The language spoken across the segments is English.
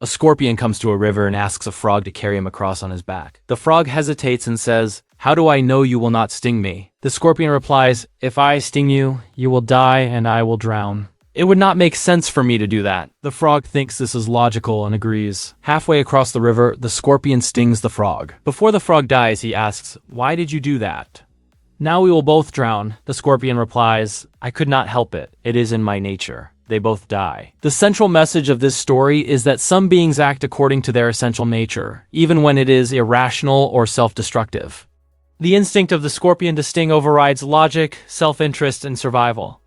A scorpion comes to a river and asks a frog to carry him across on his back. The frog hesitates and says, "How do I know you will not sting me?" The scorpion replies, "If I sting you, you will die and I will drown. It would not make sense for me to do that." The frog thinks this is logical and agrees. Halfway across the river, the scorpion stings the frog. Before the frog dies, he asks, "Why did you do that?" "Now we will both drown." The scorpion replies, "I could not help it. It is in my nature." They both die. The central message of this story is that some beings act according to their essential nature, even when it is irrational or self-destructive. The instinct of the scorpion to sting overrides logic, self-interest, and survival.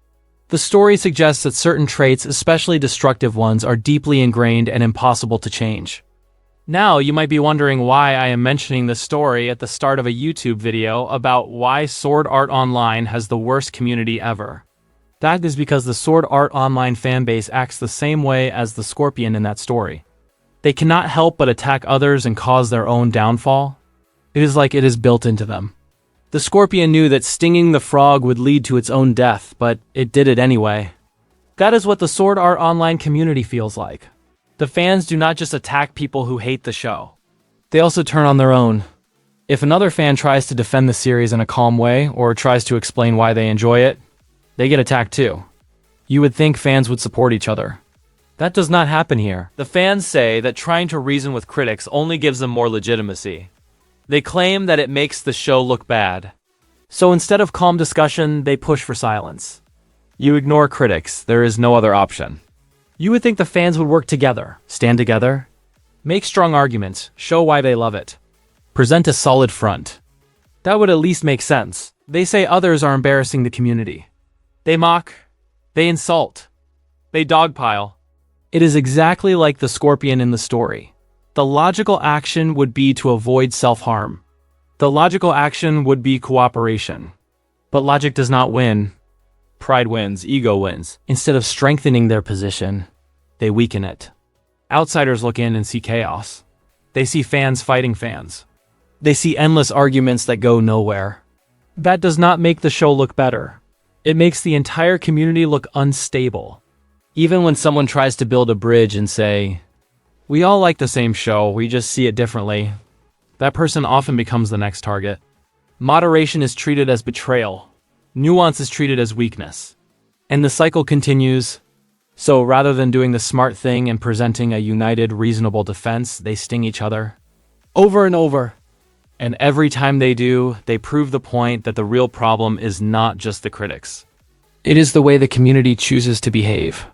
The story suggests that certain traits, especially destructive ones, are deeply ingrained and impossible to change. Now, you might be wondering why I am mentioning this story at the start of a YouTube video about why Sword Art Online has the worst community ever. That is because the Sword Art Online fanbase acts the same way as the scorpion in that story. They cannot help but attack others and cause their own downfall. It is like it is built into them. The scorpion knew that stinging the frog would lead to its own death, but it did it anyway. That is what the Sword Art Online community feels like. The fans do not just attack people who hate the show. They also turn on their own. If another fan tries to defend the series in a calm way, or tries to explain why they enjoy it, they get attacked too. You would think fans would support each other. That does not happen here. The fans say that trying to reason with critics only gives them more legitimacy. They claim that it makes the show look bad. So instead of calm discussion, they push for silence. You ignore critics, there is no other option. You would think the fans would work together, stand together, make strong arguments, show why they love it, present a solid front. That would at least make sense. They say others are embarrassing the community. They mock, they insult, they dogpile. It is exactly like the scorpion in the story. The logical action would be to avoid self-harm. The logical action would be cooperation. But logic does not win. Pride wins, ego wins. Instead of strengthening their position, they weaken it. Outsiders look in and see chaos. They see fans fighting fans. They see endless arguments that go nowhere. That does not make the show look better. It makes the entire community look unstable. Even when someone tries to build a bridge and say, "We all like the same show, we just see it differently," that person often becomes the next target. Moderation is treated as betrayal. Nuance is treated as weakness. And the cycle continues. So rather than doing the smart thing and presenting a united, reasonable defense, they sting each other. Over and over. And every time they do, they prove the point that the real problem is not just the critics. It is the way the community chooses to behave.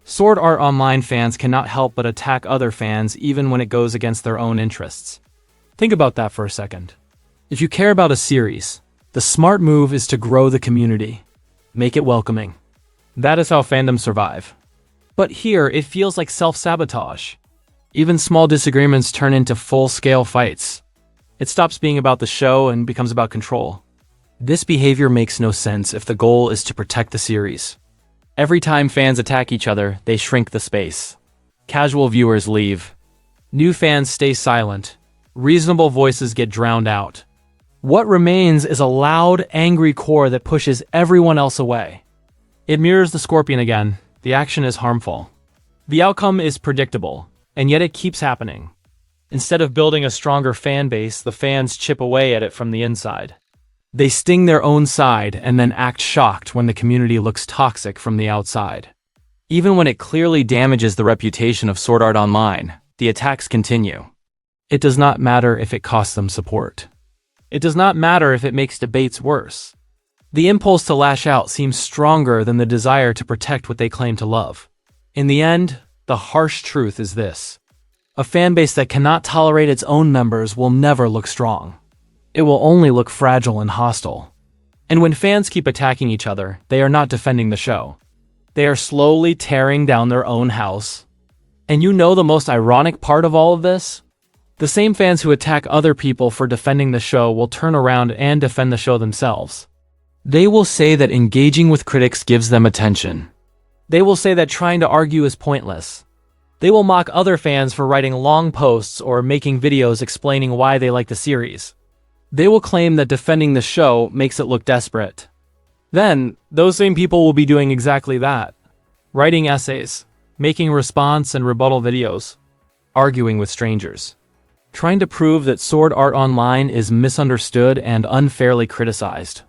Sword Art Online fans cannot help but attack other fans even when it goes against their own interests. Think about that for a second. If you care about a series, the smart move is to grow the community. Make it welcoming. That is how fandoms survive. But here, it feels like self-sabotage. Even small disagreements turn into full-scale fights. It stops being about the show and becomes about control. This behavior makes no sense if the goal is to protect the series. Every time fans attack each other, they shrink the space. Casual viewers leave. New fans stay silent. Reasonable voices get drowned out. What remains is a loud, angry core that pushes everyone else away. It mirrors the scorpion again. The action is harmful. The outcome is predictable, and yet it keeps happening. Instead of building a stronger fan base, the fans chip away at it from the inside. They sting their own side and then act shocked when the community looks toxic from the outside. Even when it clearly damages the reputation of Sword Art Online, the attacks continue. It does not matter if it costs them support. It does not matter if it makes debates worse. The impulse to lash out seems stronger than the desire to protect what they claim to love. In the end, the harsh truth is this. A fanbase that cannot tolerate its own members will never look strong. It will only look fragile and hostile. And when fans keep attacking each other, they are not defending the show. They are slowly tearing down their own house. And you know the most ironic part of all of this? The same fans who attack other people for defending the show will turn around and defend the show themselves. They will say that engaging with critics gives them attention. They will say that trying to argue is pointless. They will mock other fans for writing long posts or making videos explaining why they like the series. They will claim that defending the show makes it look desperate. Then, those same people will be doing exactly that. Writing essays, making response and rebuttal videos. arguing with strangers, trying to prove that sword art online is misunderstood and unfairly criticized.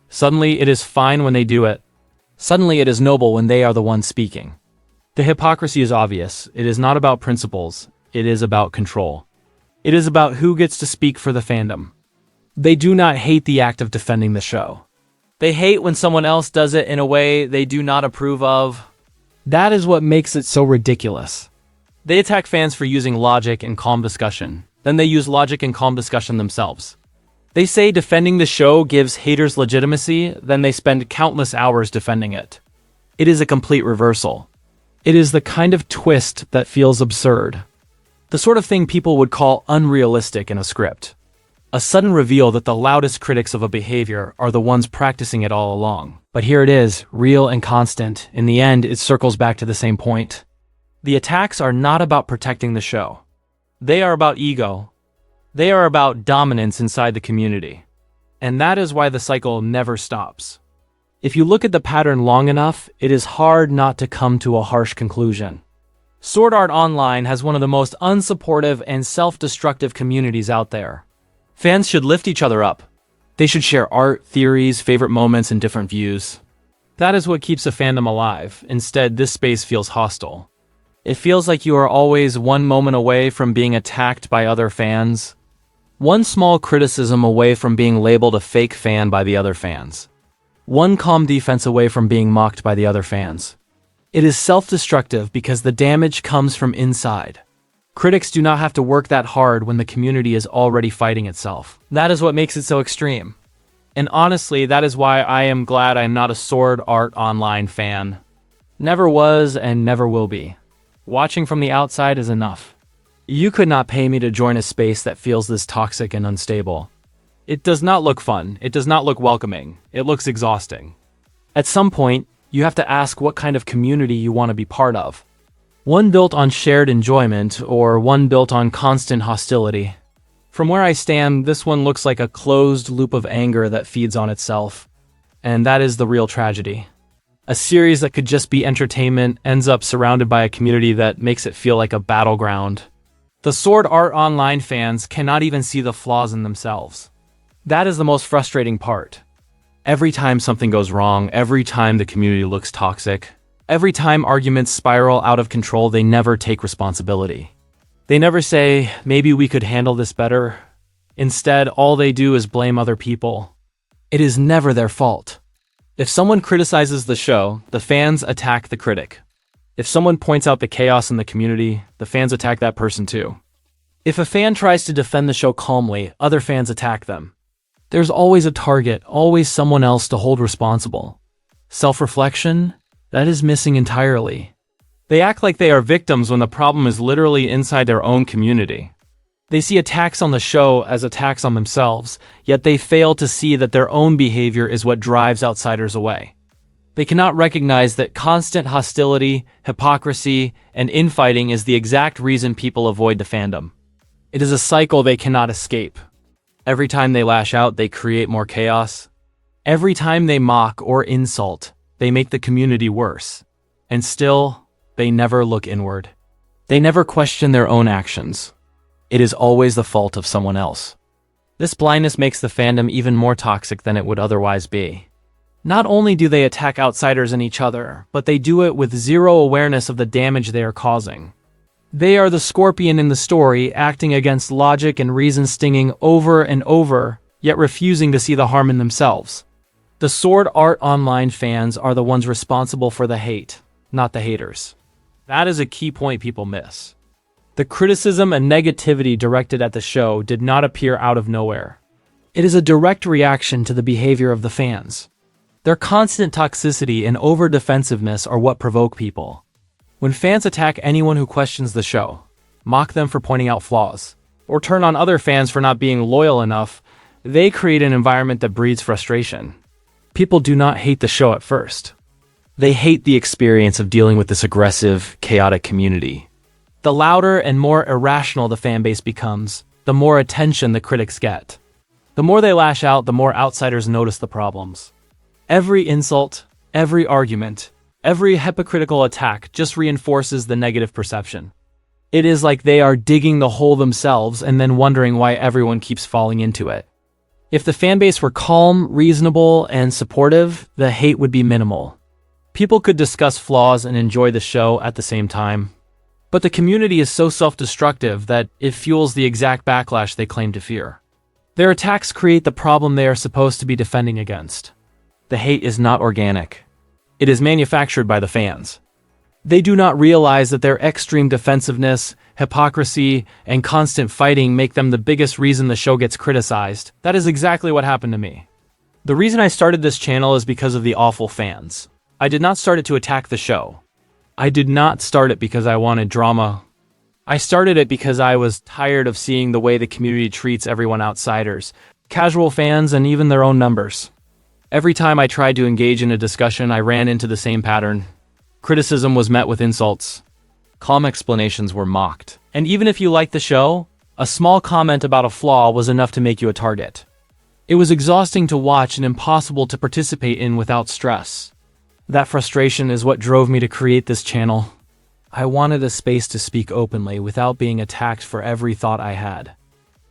Suddenly, it is fine when they do it. Suddenly, it is noble when they are the ones speaking. The hypocrisy is obvious. It is not about principles. It is about control. It is about who gets to speak for the fandom. They do not hate the act of defending the show. They hate when someone else does it in a way they do not approve of. That is what makes it so ridiculous. They attack fans for using logic and calm discussion. Then they use logic and calm discussion themselves. They say defending the show gives haters legitimacy, then they spend countless hours defending it. It is a complete reversal. It is the kind of twist that feels absurd. The sort of thing people would call unrealistic in a script. A sudden reveal that the loudest critics of a behavior are the ones practicing it all along. But here it is, real and constant. In the end, it circles back to the same point. The attacks are not about protecting the show. They are about ego. They are about dominance inside the community. And that is why the cycle never stops. If you look at the pattern long enough, it is hard not to come to a harsh conclusion. Sword Art Online has one of the most unsupportive and self-destructive communities out there. Fans should lift each other up. They should share art, theories, favorite moments, and different views. That is what keeps a fandom alive. Instead, this space feels hostile. It feels like you are always one moment away from being attacked by other fans. One small criticism away from being labeled a fake fan by the other fans. One calm defense away from being mocked by the other fans. It is self-destructive because the damage comes from inside. Critics do not have to work that hard when the community is already fighting itself. That is what makes it so extreme. And honestly, that is why I am glad I am not a Sword Art Online fan. Never was and never will be. Watching from the outside is enough. You could not pay me to join a space that feels this toxic and unstable. It does not look fun. It does not look welcoming. It looks exhausting. At some point, you have to ask what kind of community you want to be part of. One built on shared enjoyment, or one built on constant hostility. From where I stand, this one looks like a closed loop of anger that feeds on itself. And that is the real tragedy. A series that could just be entertainment ends up surrounded by a community that makes it feel like a battleground. The Sword Art Online fans cannot even see the flaws in themselves. That is the most frustrating part. Every time something goes wrong, every time the community looks toxic, every time arguments spiral out of control, they never take responsibility. They never say, maybe we could handle this better. Instead, all they do is blame other people. It is never their fault. If someone criticizes the show, the fans attack the critic. If someone points out the chaos in the community, the fans attack that person too. If a fan tries to defend the show calmly, other fans attack them. There's always a target, always someone else to hold responsible. Self-reflection? That is missing entirely. They act like they are victims when the problem is literally inside their own community. They see attacks on the show as attacks on themselves, yet they fail to see that their own behavior is what drives outsiders away. They cannot recognize that constant hostility, hypocrisy, and infighting is the exact reason people avoid the fandom. It is a cycle they cannot escape. Every time they lash out, they create more chaos. Every time they mock or insult, they make the community worse. And still, they never look inward. They never question their own actions. It is always the fault of someone else. This blindness makes the fandom even more toxic than it would otherwise be. Not only do they attack outsiders and each other, but they do it with zero awareness of the damage they are causing. They are the scorpion in the story, acting against logic and reason, stinging over and over, yet refusing to see the harm in themselves. The Sword Art Online fans are the ones responsible for the hate, not the haters. That is a key point people miss. The criticism and negativity directed at the show did not appear out of nowhere. It is a direct reaction to the behavior of the fans. Their constant toxicity and over-defensiveness are what provoke people. When fans attack anyone who questions the show, mock them for pointing out flaws, or turn on other fans for not being loyal enough, they create an environment that breeds frustration. People do not hate the show at first. They hate the experience of dealing with this aggressive, chaotic community. The louder and more irrational the fanbase becomes, the more attention the critics get. The more they lash out, the more outsiders notice the problems. Every insult, every argument, every hypocritical attack just reinforces the negative perception. It is like they are digging the hole themselves and then wondering why everyone keeps falling into it. If the fanbase were calm, reasonable, and supportive, the hate would be minimal. People could discuss flaws and enjoy the show at the same time. But the community is so self-destructive that it fuels the exact backlash they claim to fear. Their attacks create the problem they are supposed to be defending against. The hate is not organic. It is manufactured by the fans. They do not realize that their extreme defensiveness, hypocrisy, and constant fighting make them the biggest reason the show gets criticized. That is exactly what happened to me. The reason I started this channel is because of the awful fans. I did not start it to attack the show. I did not start it because I wanted drama. I started it because I was tired of seeing the way the community treats everyone outsiders, casual fans, and even their own members. Every time I tried to engage in a discussion, I ran into the same pattern. Criticism was met with insults. Calm explanations were mocked. And even if you liked the show, a small comment about a flaw was enough to make you a target. It was exhausting to watch and impossible to participate in without stress. That frustration is what drove me to create this channel. I wanted a space to speak openly without being attacked for every thought I had.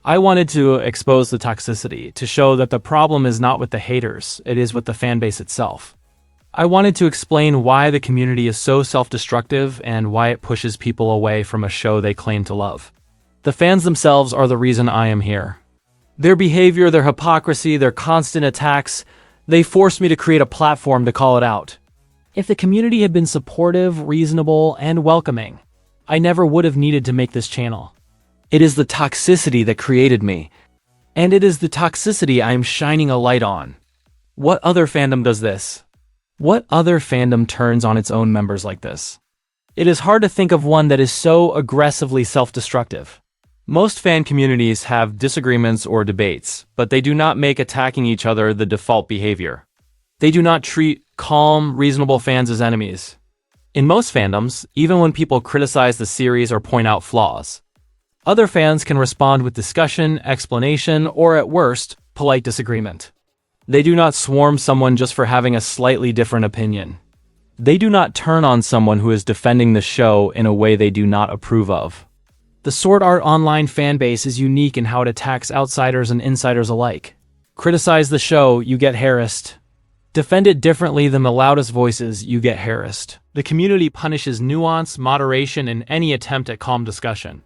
I wanted to expose the toxicity, to show that the problem is not with the haters, it is with the fanbase itself. I wanted to explain why the community is so self-destructive and why it pushes people away from a show they claim to love. The fans themselves are the reason I am here. Their behavior, their hypocrisy, their constant attacks, they forced me to create a platform to call it out. If the community had been supportive, reasonable, and welcoming, I never would have needed to make this channel. It is the toxicity that created me, and it is the toxicity I am shining a light on. What other fandom does this? What other fandom turns on its own members like this? It is hard to think of one that is so aggressively self-destructive. Most fan communities have disagreements or debates, but they do not make attacking each other the default behavior. They do not treat calm, reasonable fans as enemies. In most fandoms, even when people criticize the series or point out flaws, other fans can respond with discussion, explanation, or at worst, polite disagreement. They do not swarm someone just for having a slightly different opinion. They do not turn on someone who is defending the show in a way they do not approve of. The Sword Art Online fanbase is unique in how it attacks outsiders and insiders alike. Criticize the show, you get harassed. Defend it differently than the loudest voices, you get harassed. The community punishes nuance, moderation, and any attempt at calm discussion.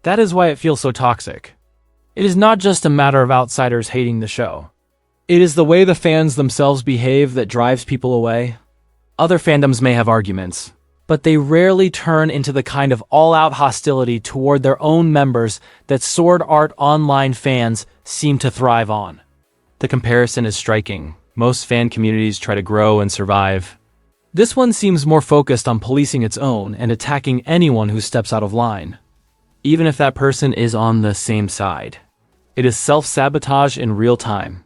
That is why it feels so toxic. It is not just a matter of outsiders hating the show. It is the way the fans themselves behave that drives people away. Other fandoms may have arguments, but they rarely turn into the kind of all-out hostility toward their own members that Sword Art Online fans seem to thrive on. The comparison is striking. Most fan communities try to grow and survive. This one seems more focused on policing its own and attacking anyone who steps out of line, even if that person is on the same side. It is self-sabotage in real time.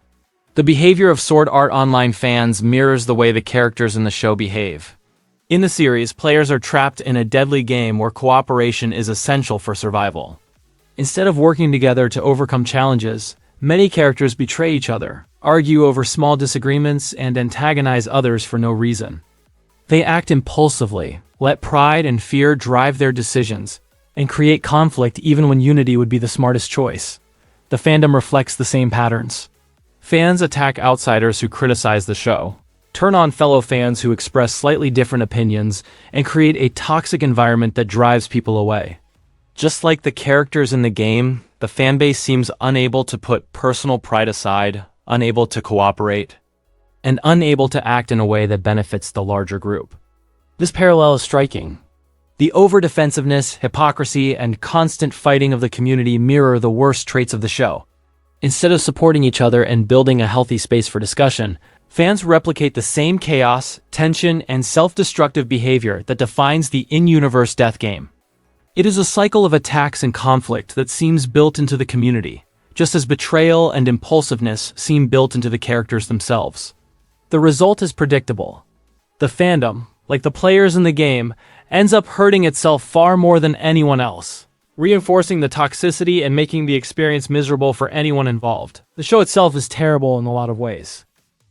The behavior of Sword Art Online fans mirrors the way the characters in the show behave. In the series, players are trapped in a deadly game where cooperation is essential for survival. Instead of working together to overcome challenges, many characters betray each other, argue over small disagreements, and antagonize others for no reason. They act impulsively, let pride and fear drive their decisions, and create conflict even when unity would be the smartest choice. The fandom reflects the same patterns. Fans attack outsiders who criticize the show, turn on fellow fans who express slightly different opinions, and create a toxic environment that drives people away. Just like the characters in the game, the fanbase seems unable to put personal pride aside, unable to cooperate, and unable to act in a way that benefits the larger group. This parallel is striking. The over-defensiveness, hypocrisy, and constant fighting of the community mirror the worst traits of the show. Instead of supporting each other and building a healthy space for discussion, fans replicate the same chaos, tension, and self-destructive behavior that defines the in-universe death game. It is a cycle of attacks and conflict that seems built into the community, just as betrayal and impulsiveness seem built into the characters themselves. The result is predictable. The fandom, like the players in the game, ends up hurting itself far more than anyone else, reinforcing the toxicity and making the experience miserable for anyone involved. The show itself is terrible in a lot of ways.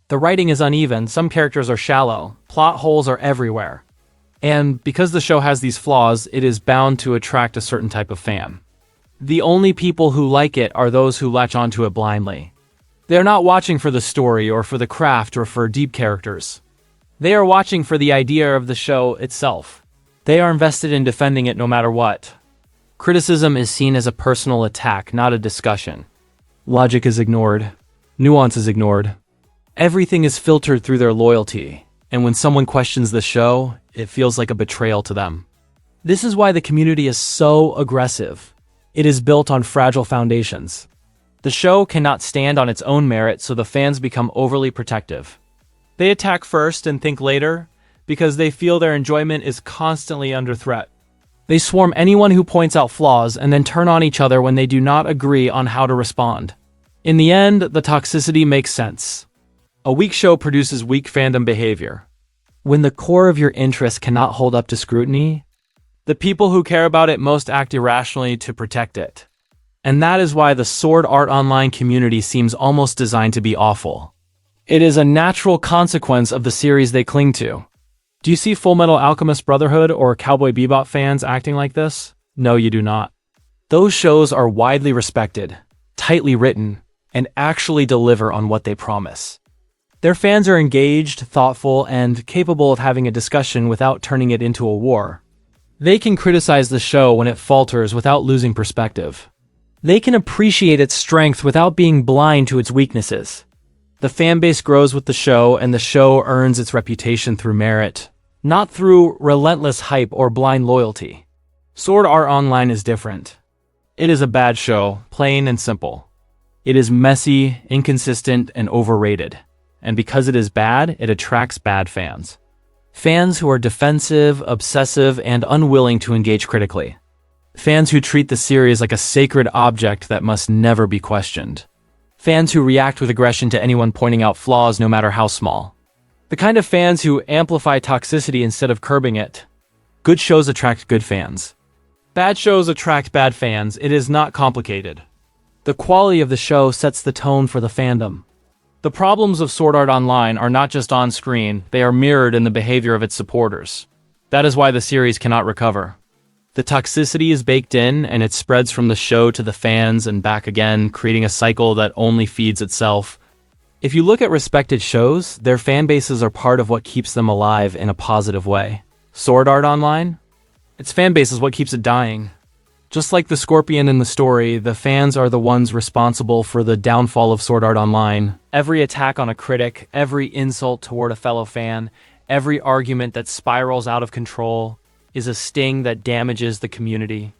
The writing is uneven, some characters are shallow, plot holes are everywhere. And because the show has these flaws, it is bound to attract a certain type of fan. The only people who like it are those who latch onto it blindly. They are not watching for the story or for the craft or for deep characters. They are watching for the idea of the show itself. They are invested in defending it no matter what. Criticism is seen as a personal attack, not a discussion. Logic is ignored. Nuance is ignored. Everything is filtered through their loyalty, and when someone questions the show, it feels like a betrayal to them. This is why the community is so aggressive. It is built on fragile foundations. The show cannot stand on its own merit, so the fans become overly protective. They attack first and think later, because they feel their enjoyment is constantly under threat. They swarm anyone who points out flaws and then turn on each other when they do not agree on how to respond. In the end, the toxicity makes sense. A weak show produces weak fandom behavior. When the core of your interest cannot hold up to scrutiny, the people who care about it most act irrationally to protect it. And that is why the Sword Art Online community seems almost designed to be awful. It is a natural consequence of the series they cling to. Do you see Fullmetal Alchemist Brotherhood or Cowboy Bebop fans acting like this? No, you do not. Those shows are widely respected, tightly written, and actually deliver on what they promise. Their fans are engaged, thoughtful, and capable of having a discussion without turning it into a war. They can criticize the show when it falters without losing perspective. They can appreciate its strength without being blind to its weaknesses. The fanbase grows with the show, and the show earns its reputation through merit, not through relentless hype or blind loyalty. Sword Art Online is different. It is a bad show, plain and simple. It is messy, inconsistent, and overrated. And because it is bad, it attracts bad fans. Fans who are defensive, obsessive, and unwilling to engage critically. Fans who treat the series like a sacred object that must never be questioned. Fans who react with aggression to anyone pointing out flaws no matter how small. The kind of fans who amplify toxicity instead of curbing it. Good shows attract good fans. Bad shows attract bad fans. It is not complicated. The quality of the show sets the tone for the fandom. The problems of Sword Art Online are not just on screen, they are mirrored in the behavior of its supporters. That is why the series cannot recover. The toxicity is baked in, and it spreads from the show to the fans and back again, creating a cycle that only feeds itself. If you look at respected shows, their fan bases are part of what keeps them alive in a positive way. Sword Art Online? Its fan base is what keeps it dying. Just like the scorpion in the story, the fans are the ones responsible for the downfall of Sword Art Online. Every attack on a critic, every insult toward a fellow fan, every argument that spirals out of control is a sting that damages the community.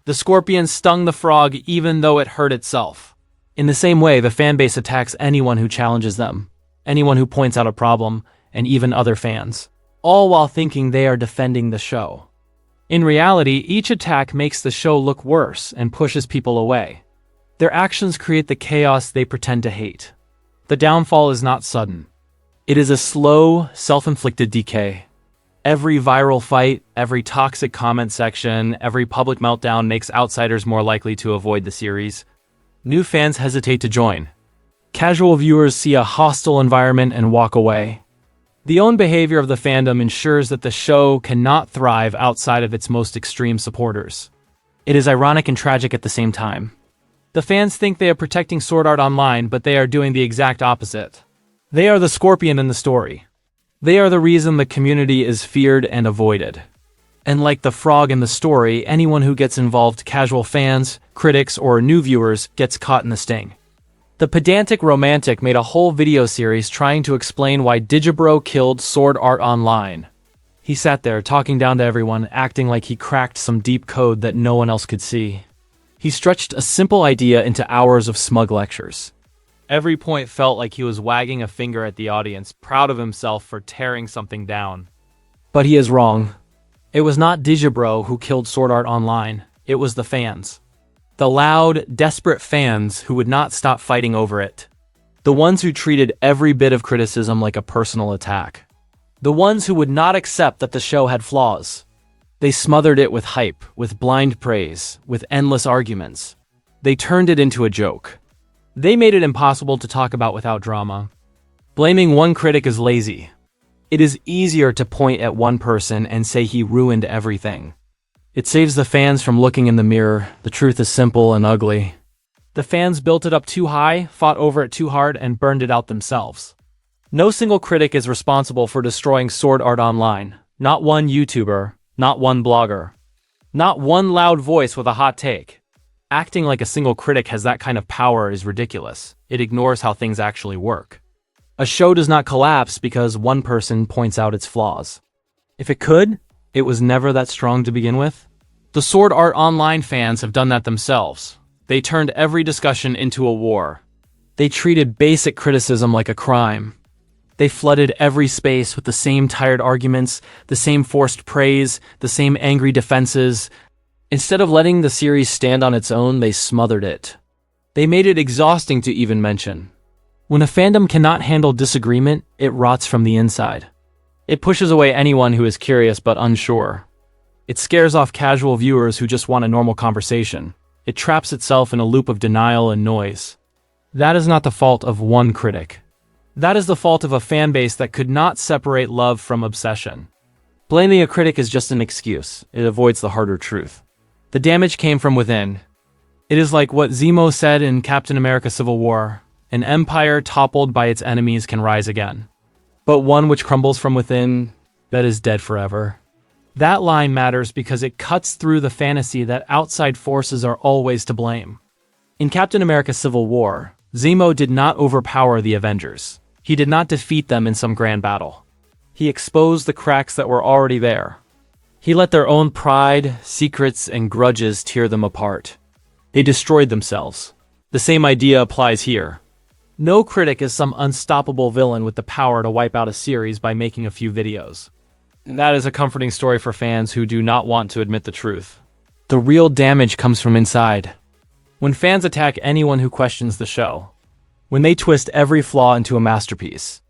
The scorpion stung the frog even though it hurt itself. In the same way, the fanbase attacks anyone who challenges them, anyone who points out a problem, and even other fans, all while thinking they are defending the show. In reality, each attack makes the show look worse and pushes people away. Their actions create the chaos they pretend to hate. The downfall is not sudden. It is a slow, self-inflicted decay. Every viral fight, every toxic comment section, every public meltdown makes outsiders more likely to avoid the series. New fans hesitate to join. Casual viewers see a hostile environment and walk away. The own behavior of the fandom ensures that the show cannot thrive outside of its most extreme supporters. It is ironic and tragic at the same time. The fans think they are protecting Sword Art Online, but they are doing the exact opposite. They are the scorpion in the story. They are the reason the community is feared and avoided. And like the frog in the story, anyone who gets involved, casual fans, critics, or new viewers, gets caught in the sting. The pedantic romantic made a whole video series trying to explain why Digibro killed Sword Art Online. He sat there talking down to everyone, acting like he cracked some deep code that no one else could see. He stretched a simple idea into hours of smug lectures. Every point felt like he was wagging a finger at the audience, proud of himself for tearing something down. But he is wrong. It was not Digibro who killed Sword Art Online. It was the fans. The loud, desperate fans who would not stop fighting over it. The ones who treated every bit of criticism like a personal attack. The ones who would not accept that the show had flaws. They smothered it with hype, with blind praise, with endless arguments. They turned it into a joke. They made it impossible to talk about without drama. Blaming one critic is lazy. It is easier to point at one person and say he ruined everything. It saves the fans from looking in the mirror. The truth is simple and ugly. The fans built it up too high, fought over it too hard, and burned it out themselves. No single critic is responsible for destroying Sword Art Online. Not one YouTuber, not one blogger, not one loud voice with a hot take. Acting like a single critic has that kind of power is ridiculous. It ignores how things actually work. A show does not collapse because one person points out its flaws. If it could, it was never that strong to begin with. The Sword Art Online fans have done that themselves. They turned every discussion into a war. They treated basic criticism like a crime. They flooded every space with the same tired arguments, the same forced praise, the same angry defenses. Instead of letting the series stand on its own, they smothered it. They made it exhausting to even mention. When a fandom cannot handle disagreement, it rots from the inside. It pushes away anyone who is curious but unsure. It scares off casual viewers who just want a normal conversation. It traps itself in a loop of denial and noise. That is not the fault of one critic. That is the fault of a fanbase that could not separate love from obsession. Blaming a critic is just an excuse. It avoids the harder truth. The damage came from within. It is like what Zemo said in Captain America Civil War: an empire toppled by its enemies can rise again. But one which crumbles from within, that is dead forever. That line matters because it cuts through the fantasy that outside forces are always to blame. In Captain America Civil War, Zemo did not overpower the Avengers. He did not defeat them in some grand battle. He exposed the cracks that were already there. He let their own pride, secrets, and grudges tear them apart. They destroyed themselves. The same idea applies here. No critic is some unstoppable villain with the power to wipe out a series by making a few videos. And that is a comforting story for fans who do not want to admit the truth. The real damage comes from inside. When fans attack anyone who questions the show, when they twist every flaw into a masterpiece,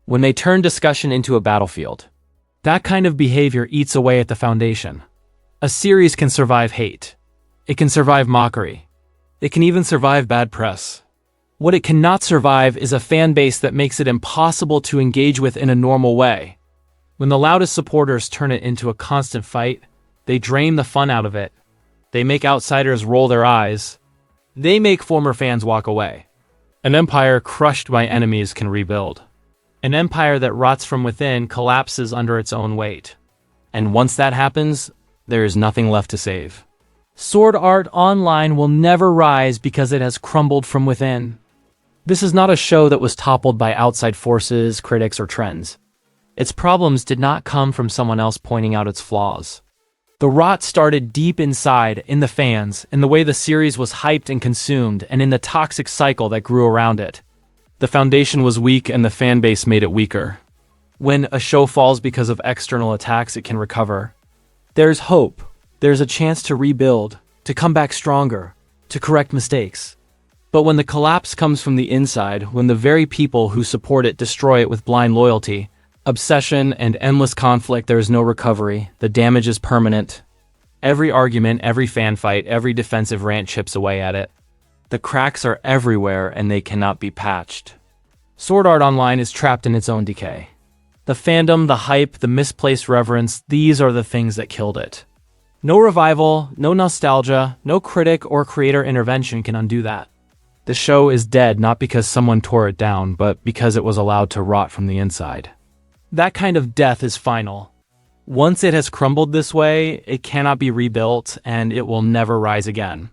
when they turn discussion into a battlefield, that kind of behavior eats away at the foundation. A series can survive hate. It can survive mockery. It can even survive bad press. What it cannot survive is a fan base that makes it impossible to engage with in a normal way. When the loudest supporters turn it into a constant fight, they drain the fun out of it. They make outsiders roll their eyes. They make former fans walk away. An empire crushed by enemies can rebuild. An empire that rots from within collapses under its own weight. And once that happens, there is nothing left to save. Sword Art Online will never rise because it has crumbled from within. This is not a show that was toppled by outside forces, critics, or trends. Its problems did not come from someone else pointing out its flaws. The rot started deep inside, in the fans, in the way the series was hyped and consumed, and in the toxic cycle that grew around it. The foundation was weak and the fan base made it weaker. When a show falls because of external attacks, it can recover. There's hope. There's a chance to rebuild, to come back stronger, to correct mistakes. But when the collapse comes from the inside, when the very people who support it destroy it with blind loyalty, obsession, and endless conflict, there is no recovery. The damage is permanent. Every argument, every fan fight, every defensive rant chips away at it. The cracks are everywhere and they cannot be patched. Sword Art Online is trapped in its own decay. The fandom, the hype, the misplaced reverence, these are the things that killed it. No revival, no nostalgia, no critic or creator intervention can undo that. The show is dead not because someone tore it down, but because it was allowed to rot from the inside. That kind of death is final. Once it has crumbled this way, it cannot be rebuilt, and it will never rise again.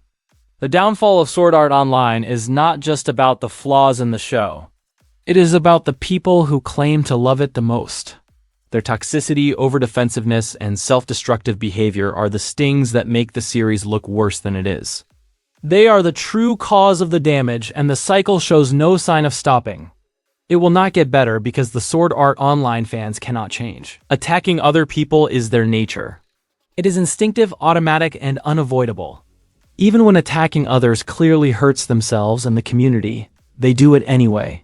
The downfall of Sword Art Online is not just about the flaws in the show. It is about the people who claim to love it the most. Their toxicity, overdefensiveness, and self-destructive behavior are the stings that make the series look worse than it is. They are the true cause of the damage, and the cycle shows no sign of stopping. It will not get better because the Sword Art Online fans cannot change. Attacking other people is their nature. It is instinctive, automatic, and unavoidable. Even when attacking others clearly hurts themselves and the community, they do it anyway.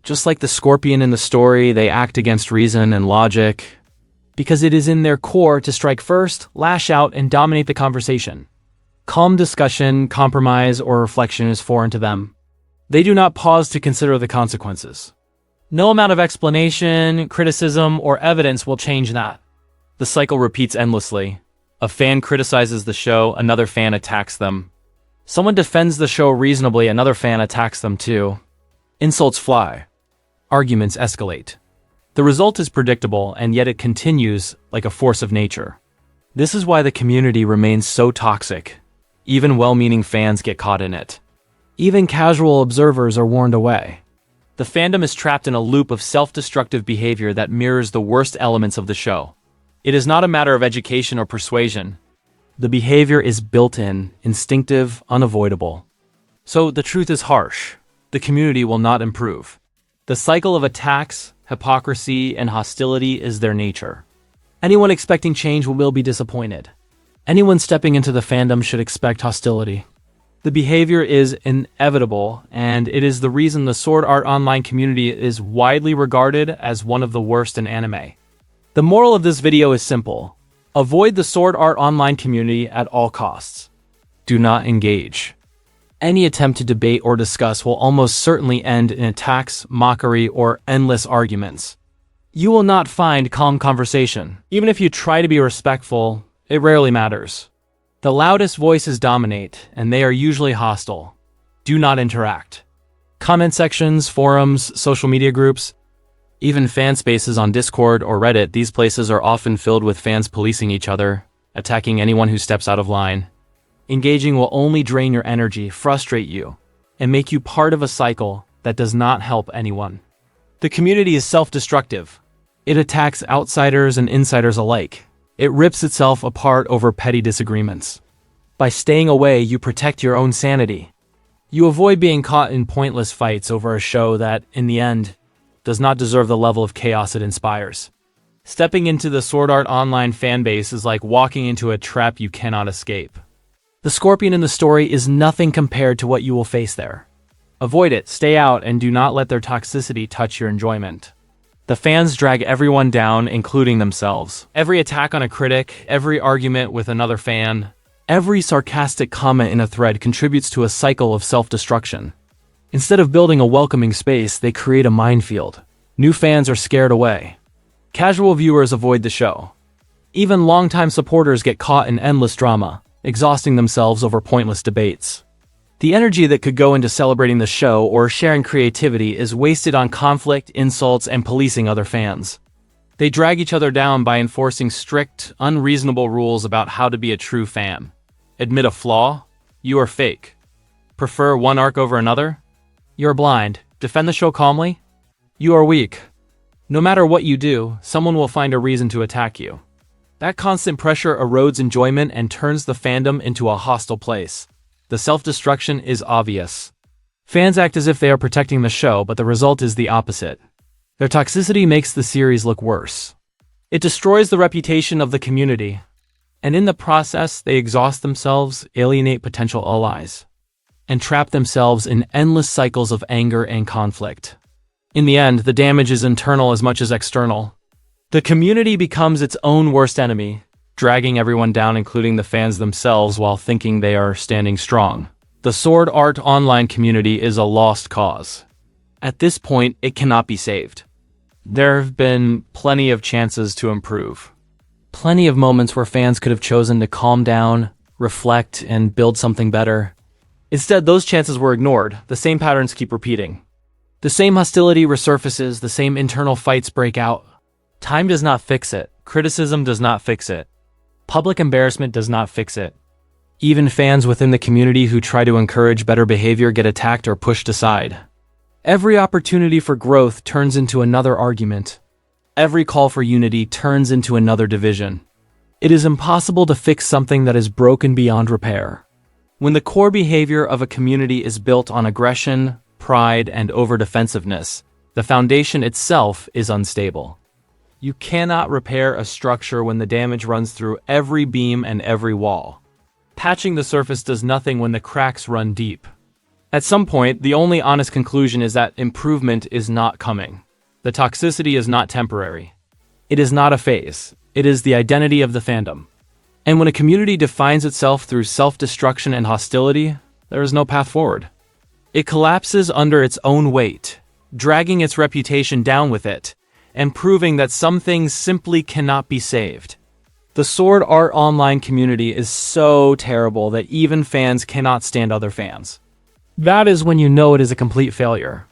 Just like the scorpion in the story, they act against reason and logic, because it is in their core to strike first, lash out, and dominate the conversation. Calm discussion, compromise, or reflection is foreign to them. They do not pause to consider the consequences. No amount of explanation, criticism, or evidence will change that. The cycle repeats endlessly. A fan criticizes the show, another fan attacks them. Someone defends the show reasonably, another fan attacks them too. Insults fly. Arguments escalate. The result is predictable, and yet it continues like a force of nature. This is why the community remains so toxic. Even well-meaning fans get caught in it. Even casual observers are warned away. The fandom is trapped in a loop of self-destructive behavior that mirrors the worst elements of the show. It is not a matter of education or persuasion. The behavior is built-in, instinctive, unavoidable. So the truth is harsh. The community will not improve. The cycle of attacks, hypocrisy, and hostility is their nature. Anyone expecting change will be disappointed. Anyone stepping into the fandom should expect hostility. The behavior is inevitable, and it is the reason the Sword Art Online community is widely regarded as one of the worst in anime. The moral of this video is simple. Avoid the Sword Art Online community at all costs. Do not engage. Any attempt to debate or discuss will almost certainly end in attacks, mockery, or endless arguments. You will not find calm conversation. Even if you try to be respectful, it rarely matters. The loudest voices dominate, and they are usually hostile. Do not interact. Comment sections, forums, social media groups, even fan spaces on Discord or Reddit, these places are often filled with fans policing each other, attacking anyone who steps out of line. Engaging will only drain your energy, frustrate you, and make you part of a cycle that does not help anyone. The community is self-destructive. It attacks outsiders and insiders alike. It rips itself apart over petty disagreements. By staying away, you protect your own sanity. You avoid being caught in pointless fights over a show that, in the end, does not deserve the level of chaos it inspires. Stepping into the Sword Art Online fanbase is like walking into a trap you cannot escape. The scorpion in the story is nothing compared to what you will face there. Avoid it, stay out, and do not let their toxicity touch your enjoyment. The fans drag everyone down, including themselves. Every attack on a critic, every argument with another fan, every sarcastic comment in a thread contributes to a cycle of self-destruction. Instead of building a welcoming space, they create a minefield. New fans are scared away. Casual viewers avoid the show. Even longtime supporters get caught in endless drama, exhausting themselves over pointless debates. The energy that could go into celebrating the show or sharing creativity is wasted on conflict, insults, and policing other fans. They drag each other down by enforcing strict, unreasonable rules about how to be a true fan. Admit a flaw? You are fake. Prefer one arc over another? You are blind. Defend the show calmly? You are weak. No matter what you do, someone will find a reason to attack you. That constant pressure erodes enjoyment and turns the fandom into a hostile place. The self-destruction is obvious. Fans act as if they are protecting the show, but the result is the opposite. Their toxicity makes the series look worse. It destroys the reputation of the community, and in the process, they exhaust themselves, alienate potential allies, and trap themselves in endless cycles of anger and conflict. In the end, the damage is internal as much as external. The community becomes its own worst enemy, dragging everyone down, including the fans themselves, while thinking they are standing strong. The Sword Art Online community is a lost cause. At this point, it cannot be saved. There have been plenty of chances to improve. Plenty of moments where fans could have chosen to calm down, reflect, and build something better. Instead, those chances were ignored. The same patterns keep repeating. The same hostility resurfaces, the same internal fights break out. Time does not fix it. Criticism does not fix it. Public embarrassment does not fix it. Even fans within the community who try to encourage better behavior get attacked or pushed aside. Every opportunity for growth turns into another argument. Every call for unity turns into another division. It is impossible to fix something that is broken beyond repair. When the core behavior of a community is built on aggression, pride, and over-defensiveness, the foundation itself is unstable. You cannot repair a structure when the damage runs through every beam and every wall. Patching the surface does nothing when the cracks run deep. At some point, the only honest conclusion is that improvement is not coming. The toxicity is not temporary. It is not a phase. It is the identity of the fandom. And when a community defines itself through self-destruction and hostility, there is no path forward. It collapses under its own weight. dragging its reputation down with it, and proving that some things simply cannot be saved. The Sword Art Online community is so terrible that even fans cannot stand other fans. That is when you know it is a complete failure.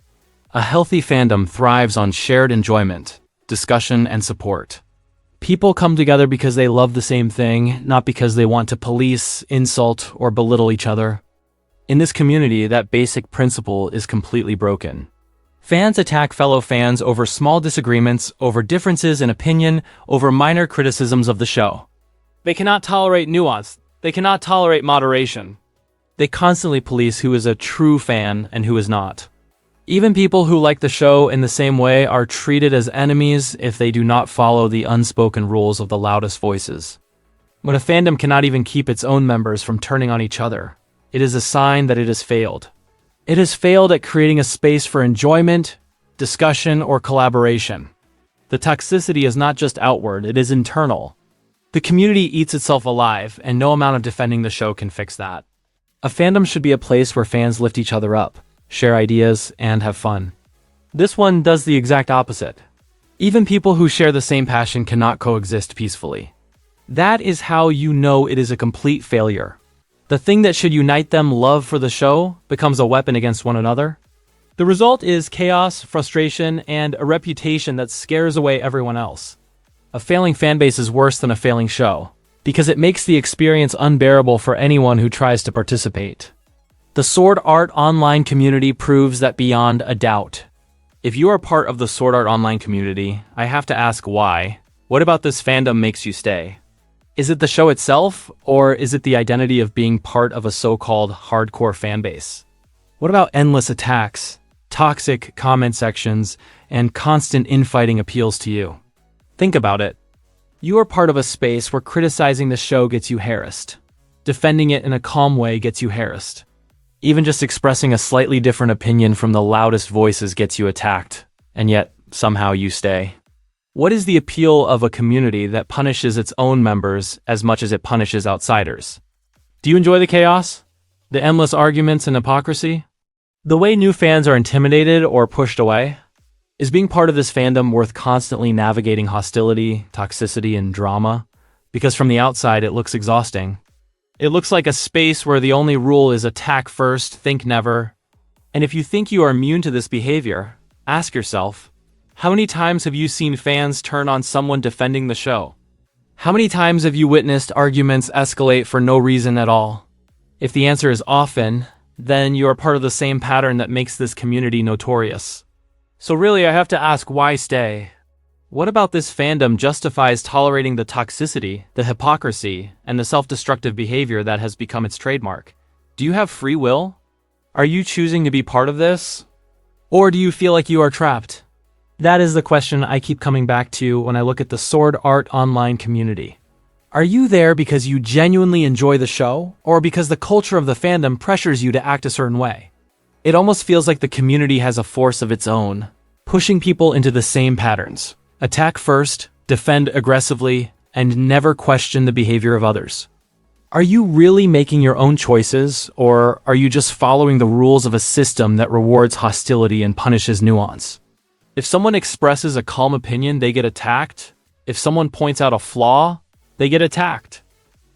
A healthy fandom thrives on shared enjoyment, discussion, and support. People come together because they love the same thing, not because they want to police, insult, or belittle each other. In this community, that basic principle is completely broken. Fans attack fellow fans over small disagreements, over differences in opinion, over minor criticisms of the show. They cannot tolerate nuance. They cannot tolerate moderation. They constantly police who is a true fan and who is not. Even people who like the show in the same way are treated as enemies if they do not follow the unspoken rules of the loudest voices. When a fandom cannot even keep its own members from turning on each other, it is a sign that it has failed. It has failed at creating a space for enjoyment, discussion, or collaboration. The toxicity is not just outward, it is internal. The community eats itself alive, and no amount of defending the show can fix that. A fandom should be a place where fans lift each other up, share ideas, and have fun. This one does the exact opposite. Even people who share the same passion cannot coexist peacefully. That is how you know it is a complete failure. The thing that should unite them, love for the show, becomes a weapon against one another. The result is chaos, frustration, and a reputation that scares away everyone else. A failing fanbase is worse than a failing show, because it makes the experience unbearable for anyone who tries to participate. The Sword Art Online community proves that beyond a doubt. If you are part of the Sword Art Online community, I have to ask why. What about this fandom makes you stay? Is it the show itself, or is it the identity of being part of a so-called hardcore fanbase? What about endless attacks, toxic comment sections, and constant infighting appeals to you? Think about it. You are part of a space where criticizing the show gets you harassed. Defending it in a calm way gets you harassed. Even just expressing a slightly different opinion from the loudest voices gets you attacked, and yet somehow you stay. What is the appeal of a community that punishes its own members as much as it punishes outsiders? Do you enjoy the chaos? The endless arguments and hypocrisy? The way new fans are intimidated or pushed away? Is being part of this fandom worth constantly navigating hostility, toxicity, and drama? Because from the outside, it looks exhausting. It looks like a space where the only rule is attack first, think never. And if you think you are immune to this behavior, ask yourself, how many times have you seen fans turn on someone defending the show? How many times have you witnessed arguments escalate for no reason at all? If the answer is often, then you are part of the same pattern that makes this community notorious. So really, I have to ask, why stay? What about this fandom justifies tolerating the toxicity, the hypocrisy, and the self-destructive behavior that has become its trademark? Do you have free will? Are you choosing to be part of this? Or do you feel like you are trapped? That is the question I keep coming back to when I look at the Sword Art Online community. Are you there because you genuinely enjoy the show, or because the culture of the fandom pressures you to act a certain way? It almost feels like the community has a force of its own, pushing people into the same patterns. Attack first, defend aggressively, and never question the behavior of others. Are you really making your own choices, or are you just following the rules of a system that rewards hostility and punishes nuance? If someone expresses a calm opinion, they get attacked. If someone points out a flaw, they get attacked.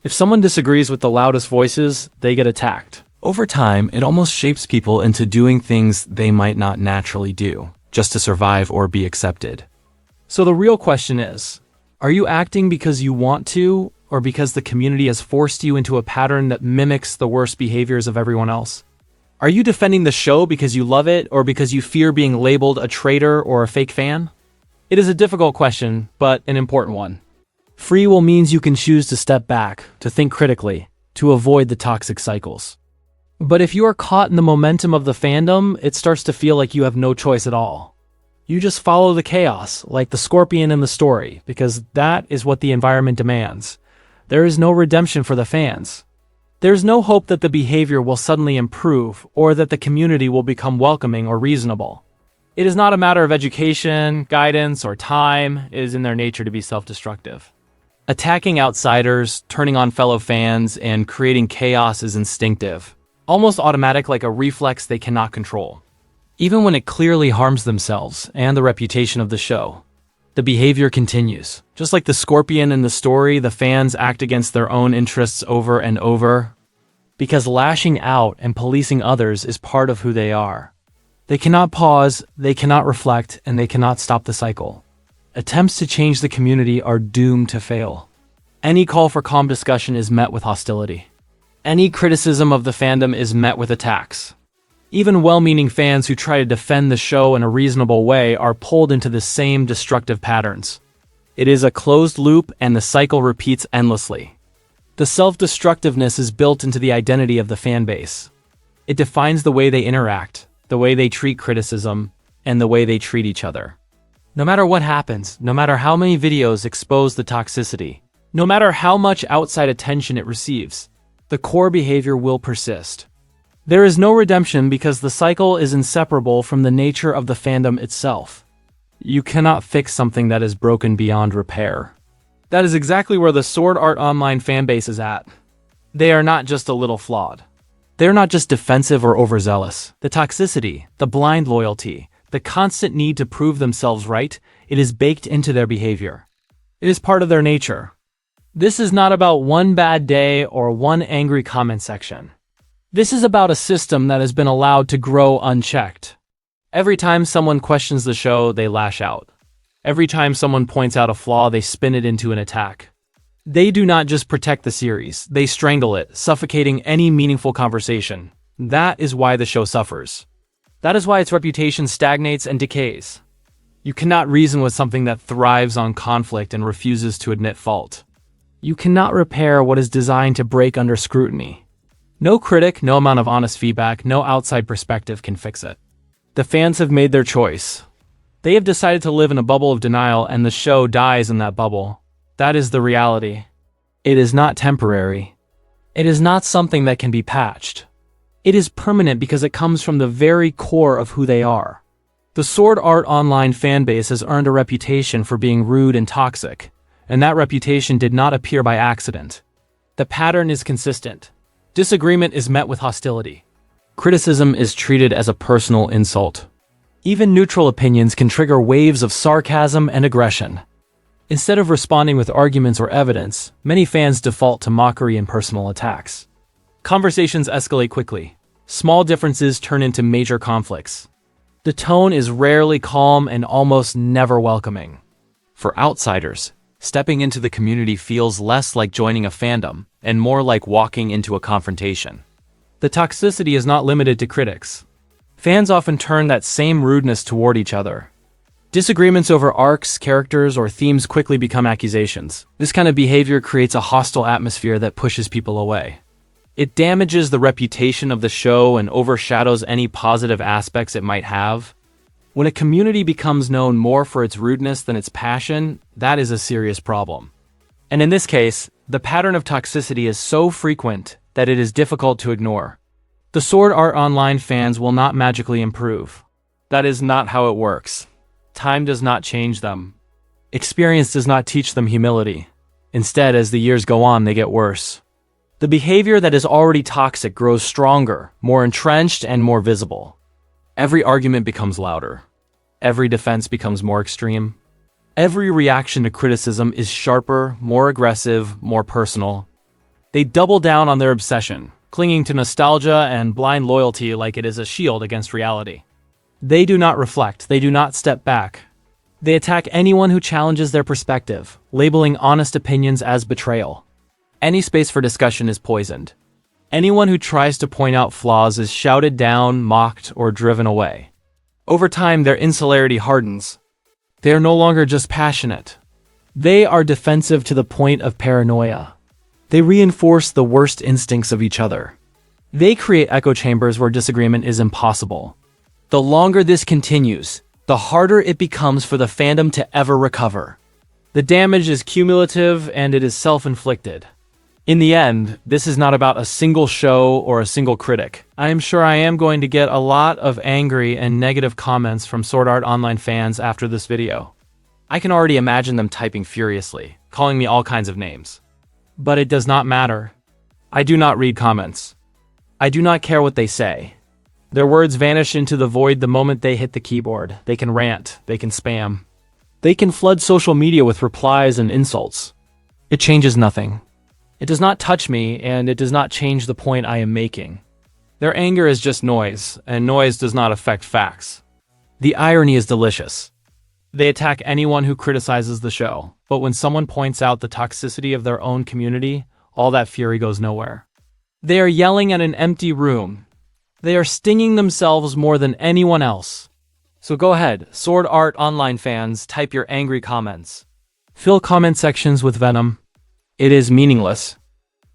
If someone disagrees with the loudest voices, they get attacked. Over time, it almost shapes people into doing things they might not naturally do, just to survive or be accepted. So the real question is, are you acting because you want to, or because the community has forced you into a pattern that mimics the worst behaviors of everyone else? Are you defending the show because you love it, or because you fear being labeled a traitor or a fake fan? It is a difficult question, but an important one. Free will means you can choose to step back, to think critically, to avoid the toxic cycles. But if you are caught in the momentum of the fandom, it starts to feel like you have no choice at all. You just follow the chaos, like the scorpion in the story, because that is what the environment demands. There is no redemption for the fans. There's no hope that the behavior will suddenly improve, or that the community will become welcoming or reasonable. It is not a matter of education, guidance, or time. It is in their nature to be self-destructive. Attacking outsiders, turning on fellow fans, and creating chaos is instinctive, almost automatic, like a reflex they cannot control. Even when it clearly harms themselves and the reputation of the show, the behavior continues. Just like the scorpion in the story, the fans act against their own interests over and over, because lashing out and policing others is part of who they are. They cannot pause, they cannot reflect, and they cannot stop the cycle. Attempts to change the community are doomed to fail. Any call for calm discussion is met with hostility. Any criticism of the fandom is met with attacks. Even well-meaning fans who try to defend the show in a reasonable way are pulled into the same destructive patterns. It is a closed loop, and the cycle repeats endlessly. The self-destructiveness is built into the identity of the fanbase. It defines the way they interact, the way they treat criticism, and the way they treat each other. No matter what happens, no matter how many videos expose the toxicity, no matter how much outside attention it receives, the core behavior will persist. There is no redemption because the cycle is inseparable from the nature of the fandom itself. You cannot fix something that is broken beyond repair. That is exactly where the Sword Art Online fanbase is at. They are not just a little flawed. They are not just defensive or overzealous. The toxicity, the blind loyalty, the constant need to prove themselves right, it is baked into their behavior. It is part of their nature. This is not about one bad day or one angry comment section. This is about a system that has been allowed to grow unchecked. Every time someone questions the show, they lash out. Every time someone points out a flaw, they spin it into an attack. They do not just protect the series, they strangle it, suffocating any meaningful conversation. That is why the show suffers. That is why its reputation stagnates and decays. You cannot reason with something that thrives on conflict and refuses to admit fault. You cannot repair what is designed to break under scrutiny. No critic, no amount of honest feedback, no outside perspective can fix it. The fans have made their choice. They have decided to live in a bubble of denial, and the show dies in that bubble. That is the reality. It is not temporary. It is not something that can be patched. It is permanent because it comes from the very core of who they are. The Sword Art Online fanbase has earned a reputation for being rude and toxic, and that reputation did not appear by accident. The pattern is consistent. Disagreement is met with hostility. Criticism is treated as a personal insult. Even neutral opinions can trigger waves of sarcasm and aggression. Instead of responding with arguments or evidence, many fans default to mockery and personal attacks. Conversations escalate quickly. Small differences turn into major conflicts. The tone is rarely calm and almost never welcoming. For outsiders, stepping into the community feels less like joining a fandom and more like walking into a confrontation. The toxicity is not limited to critics. Fans often turn that same rudeness toward each other. Disagreements over arcs, characters, or themes quickly become accusations. This kind of behavior creates a hostile atmosphere that pushes people away. It damages the reputation of the show and overshadows any positive aspects it might have. When a community becomes known more for its rudeness than its passion, that is a serious problem. And in this case, the pattern of toxicity is so frequent that it is difficult to ignore. The Sword Art Online fans will not magically improve. That is not how it works. Time does not change them. Experience does not teach them humility. Instead, as the years go on, they get worse. The behavior that is already toxic grows stronger, more entrenched, and more visible. Every argument becomes louder. Every defense becomes more extreme. Every reaction to criticism is sharper, more aggressive, more personal. They double down on their obsession, clinging to nostalgia and blind loyalty like it is a shield against reality. They do not reflect, they do not step back. They attack anyone who challenges their perspective, labeling honest opinions as betrayal. Any space for discussion is poisoned. Anyone who tries to point out flaws is shouted down, mocked, or driven away. Over time, their insularity hardens. They are no longer just passionate. They are defensive to the point of paranoia. They reinforce the worst instincts of each other. They create echo chambers where disagreement is impossible. The longer this continues, the harder it becomes for the fandom to ever recover. The damage is cumulative and it is self-inflicted. In the end, this is not about a single show or a single critic. I am sure I am going to get a lot of angry and negative comments from Sword Art Online fans after this video. I can already imagine them typing furiously, calling me all kinds of names. But it does not matter. I do not read comments. I do not care what they say. Their words vanish into the void the moment they hit the keyboard. They can rant, they can spam. They can flood social media with replies and insults. It changes nothing. It does not touch me, and it does not change the point I am making. Their anger is just noise, and noise does not affect facts. The irony is delicious. They attack anyone who criticizes the show, but when someone points out the toxicity of their own community, all that fury goes nowhere. They are yelling at an empty room. They are stinging themselves more than anyone else. So go ahead, Sword Art Online fans, type your angry comments. Fill comment sections with venom. It is meaningless.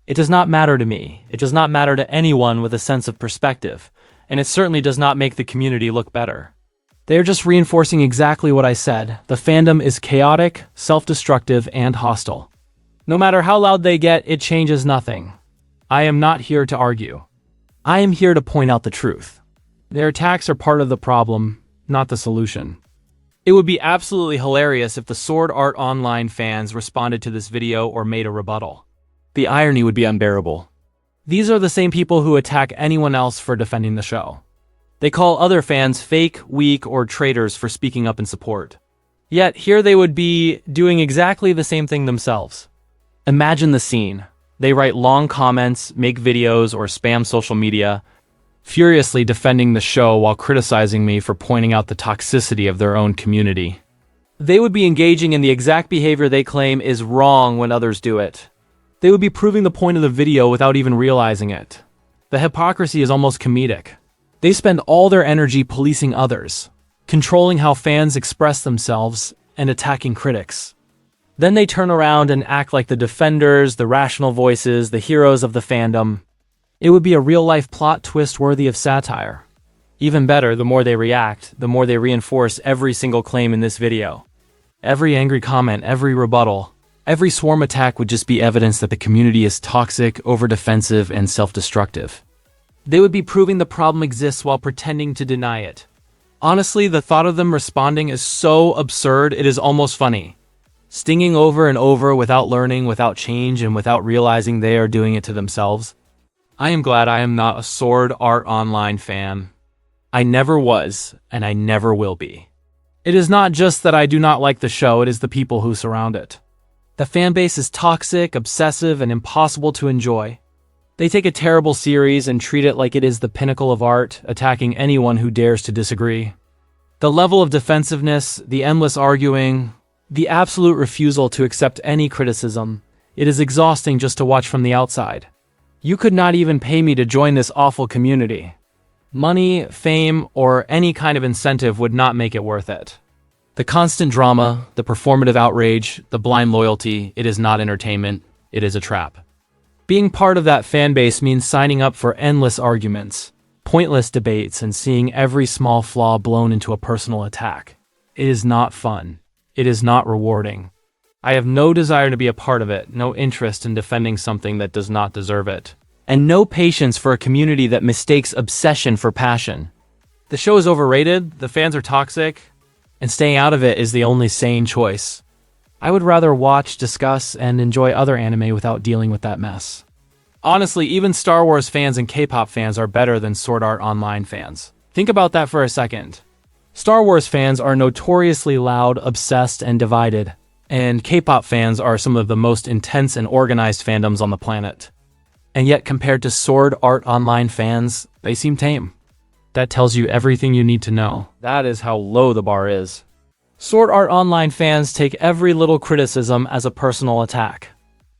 It does not matter to me. It does not matter to anyone with a sense of perspective, and it certainly does not make the community look better. They are just reinforcing exactly what I said. The fandom is chaotic, self-destructive, and hostile. No matter how loud they get, it changes nothing. I am not here to argue. I am here to point out the truth. Their attacks are part of the problem, not the solution. It would be absolutely hilarious if the Sword Art Online fans responded to this video or made a rebuttal. The irony would be unbearable. These are the same people who attack anyone else for defending the show. They call other fans fake, weak, or traitors for speaking up in support. Yet here they would be doing exactly the same thing themselves. Imagine the scene. They write long comments, make videos, or spam social media, furiously defending the show while criticizing me for pointing out the toxicity of their own community. They would be engaging in the exact behavior they claim is wrong when others do it. They would be proving the point of the video without even realizing it. The hypocrisy is almost comedic. They spend all their energy policing others, controlling how fans express themselves, and attacking critics. Then they turn around and act like the defenders, the rational voices, the heroes of the fandom. It would be a real-life plot twist worthy of satire. Even better, the more they react, the more they reinforce every single claim in this video. Every angry comment, every rebuttal, every swarm attack would just be evidence that the community is toxic, over-defensive, and self-destructive. They would be proving the problem exists while pretending to deny it. Honestly, the thought of them responding is so absurd, it is almost funny. Stinging over and over without learning, without change, and without realizing they are doing it to themselves. I am glad I am not a Sword Art Online fan. I never was, and I never will be. It is not just that I do not like the show, it is the people who surround it. The fanbase is toxic, obsessive, and impossible to enjoy. They take a terrible series and treat it like it is the pinnacle of art, attacking anyone who dares to disagree. The level of defensiveness, the endless arguing, the absolute refusal to accept any criticism, it is exhausting just to watch from the outside. You could not even pay me to join this awful community. Money, fame, or any kind of incentive would not make it worth it. The constant drama, the performative outrage, the blind loyalty, it is not entertainment, it is a trap. Being part of that fan base means signing up for endless arguments, pointless debates, and seeing every small flaw blown into a personal attack. It is not fun. It is not rewarding. I have no desire to be a part of it, no interest in defending something that does not deserve it, and no patience for a community that mistakes obsession for passion. The show is overrated, the fans are toxic, and staying out of it is the only sane choice. I would rather watch, discuss, and enjoy other anime without dealing with that mess. Honestly, even Star Wars fans and K-pop fans are better than Sword Art Online fans. Think about that for a second. Star Wars fans are notoriously loud, obsessed, and divided, and K-pop fans are some of the most intense and organized fandoms on the planet. And yet, compared to Sword Art Online fans, they seem tame. That tells you everything you need to know. That is how low the bar is. Sword Art Online fans take every little criticism as a personal attack.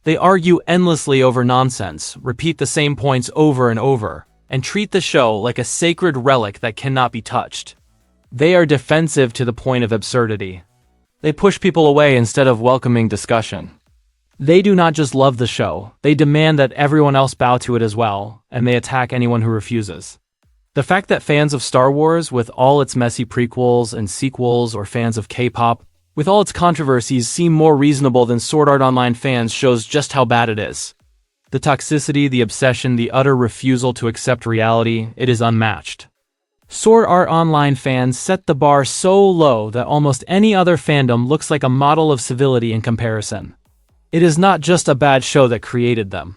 They argue endlessly over nonsense, repeat the same points over and over, and treat the show like a sacred relic that cannot be touched. They are defensive to the point of absurdity. They push people away instead of welcoming discussion. They do not just love the show, they demand that everyone else bow to it as well, and they attack anyone who refuses. The fact that fans of Star Wars, with all its messy prequels and sequels, or fans of K-pop, with all its controversies, seem more reasonable than Sword Art Online fans shows just how bad it is. The toxicity, the obsession, the utter refusal to accept reality, it is unmatched. Sword Art Online fans set the bar so low that almost any other fandom looks like a model of civility in comparison. It is not just a bad show that created them.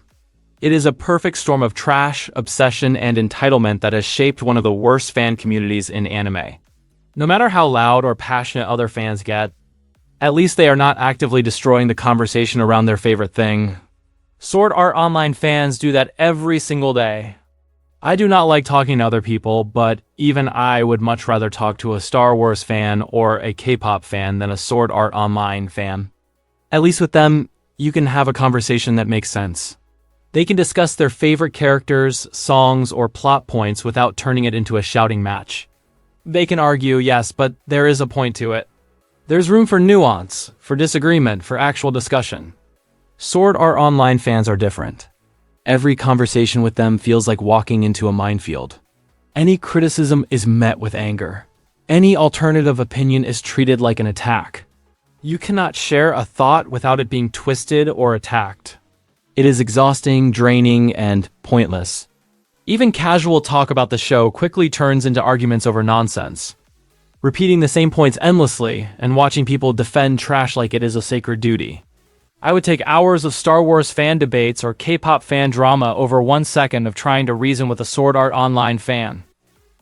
It is a perfect storm of trash, obsession, and entitlement that has shaped one of the worst fan communities in anime. No matter how loud or passionate other fans get, at least they are not actively destroying the conversation around their favorite thing. Sword Art Online fans do that every single day. I do not like talking to other people, but even I would much rather talk to a Star Wars fan or a K-pop fan than a Sword Art Online fan. At least with them, you can have a conversation that makes sense. They can discuss their favorite characters, songs, or plot points without turning it into a shouting match. They can argue, yes, but there is a point to it. There's room for nuance, for disagreement, for actual discussion. Sword Art Online fans are different. Every conversation with them feels like walking into a minefield. Any criticism is met with anger. Any alternative opinion is treated like an attack. You cannot share a thought without it being twisted or attacked. It is exhausting, draining, and pointless. Even casual talk about the show quickly turns into arguments over nonsense. Repeating the same points endlessly and watching people defend trash like it is a sacred duty. I would take hours of Star Wars fan debates or K-pop fan drama over 1 second of trying to reason with a Sword Art Online fan.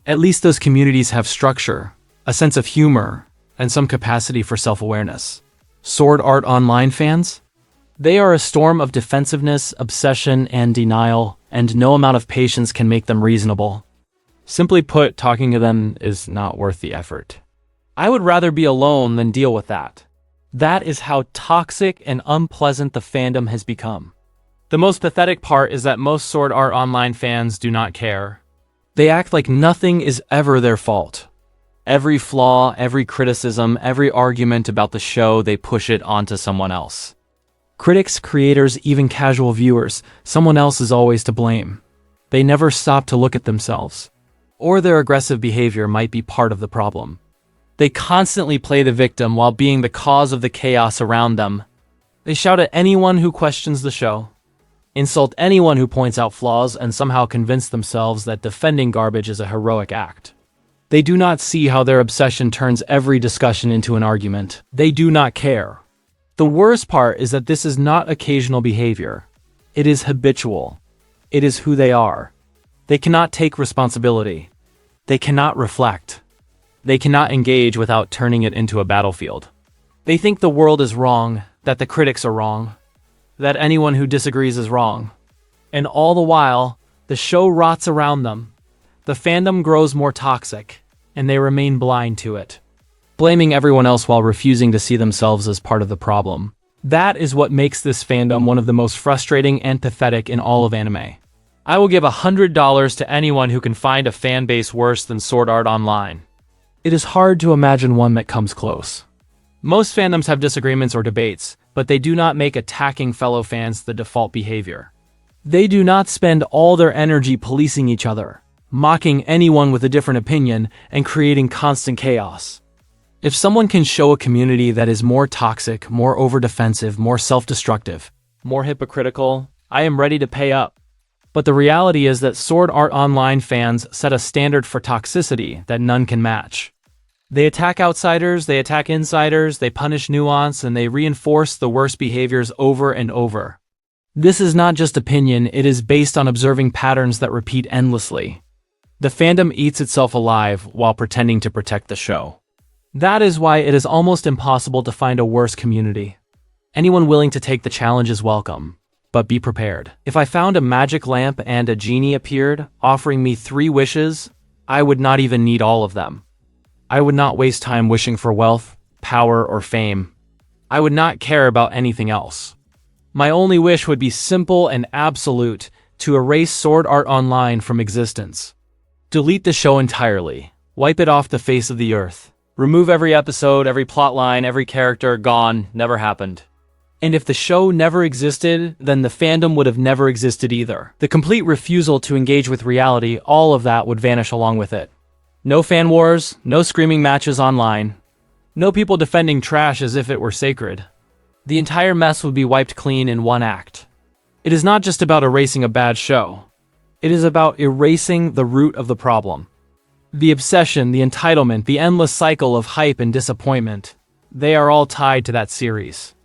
At least those communities have structure, a sense of humor, and some capacity for self-awareness. Sword Art Online fans? They are a storm of defensiveness, obsession, and denial, and no amount of patience can make them reasonable. Simply put, talking to them is not worth the effort. I would rather be alone than deal with that. That is how toxic and unpleasant the fandom has become. The most pathetic part is that most Sword Art Online fans do not care. They act like nothing is ever their fault. Every flaw, every criticism, every argument about the show, they push it onto someone else. Critics, creators, even casual viewers, someone else is always to blame. They never stop to look at themselves. Or their aggressive behavior might be part of the problem. They constantly play the victim while being the cause of the chaos around them. They shout at anyone who questions the show, insult anyone who points out flaws, and somehow convince themselves that defending garbage is a heroic act. They do not see how their obsession turns every discussion into an argument. They do not care. The worst part is that this is not occasional behavior. It is habitual. It is who they are. They cannot take responsibility. They cannot reflect. They cannot engage without turning it into a battlefield. They think the world is wrong, that the critics are wrong, that anyone who disagrees is wrong. And all the while, the show rots around them. The fandom grows more toxic, and they remain blind to it, blaming everyone else while refusing to see themselves as part of the problem. That is what makes this fandom one of the most frustrating and pathetic in all of anime. I will give $100 to anyone who can find a fan base worse than Sword Art Online. It is hard to imagine one that comes close. Most fandoms have disagreements or debates, but they do not make attacking fellow fans the default behavior. They do not spend all their energy policing each other, mocking anyone with a different opinion, and creating constant chaos. If someone can show a community that is more toxic, more over-defensive, more self-destructive, more hypocritical, I am ready to pay up. But the reality is that Sword Art Online fans set a standard for toxicity that none can match. They attack outsiders, they attack insiders, they punish nuance, and they reinforce the worst behaviors over and over. This is not just opinion, it is based on observing patterns that repeat endlessly. The fandom eats itself alive while pretending to protect the show. That is why it is almost impossible to find a worse community. Anyone willing to take the challenge is welcome, but be prepared. If I found a magic lamp and a genie appeared, offering me 3 wishes, I would not even need all of them. I would not waste time wishing for wealth, power, or fame. I would not care about anything else. My only wish would be simple and absolute: to erase Sword Art Online from existence. Delete the show entirely. Wipe it off the face of the earth. Remove every episode, every plotline, every character, gone, never happened. And if the show never existed, then the fandom would have never existed either. The complete refusal to engage with reality, all of that would vanish along with it. No fan wars, no screaming matches online, no people defending trash as if it were sacred. The entire mess would be wiped clean in one act. It is not just about erasing a bad show. It is about erasing the root of the problem. The obsession, the entitlement, the endless cycle of hype and disappointment, they are all tied to that series.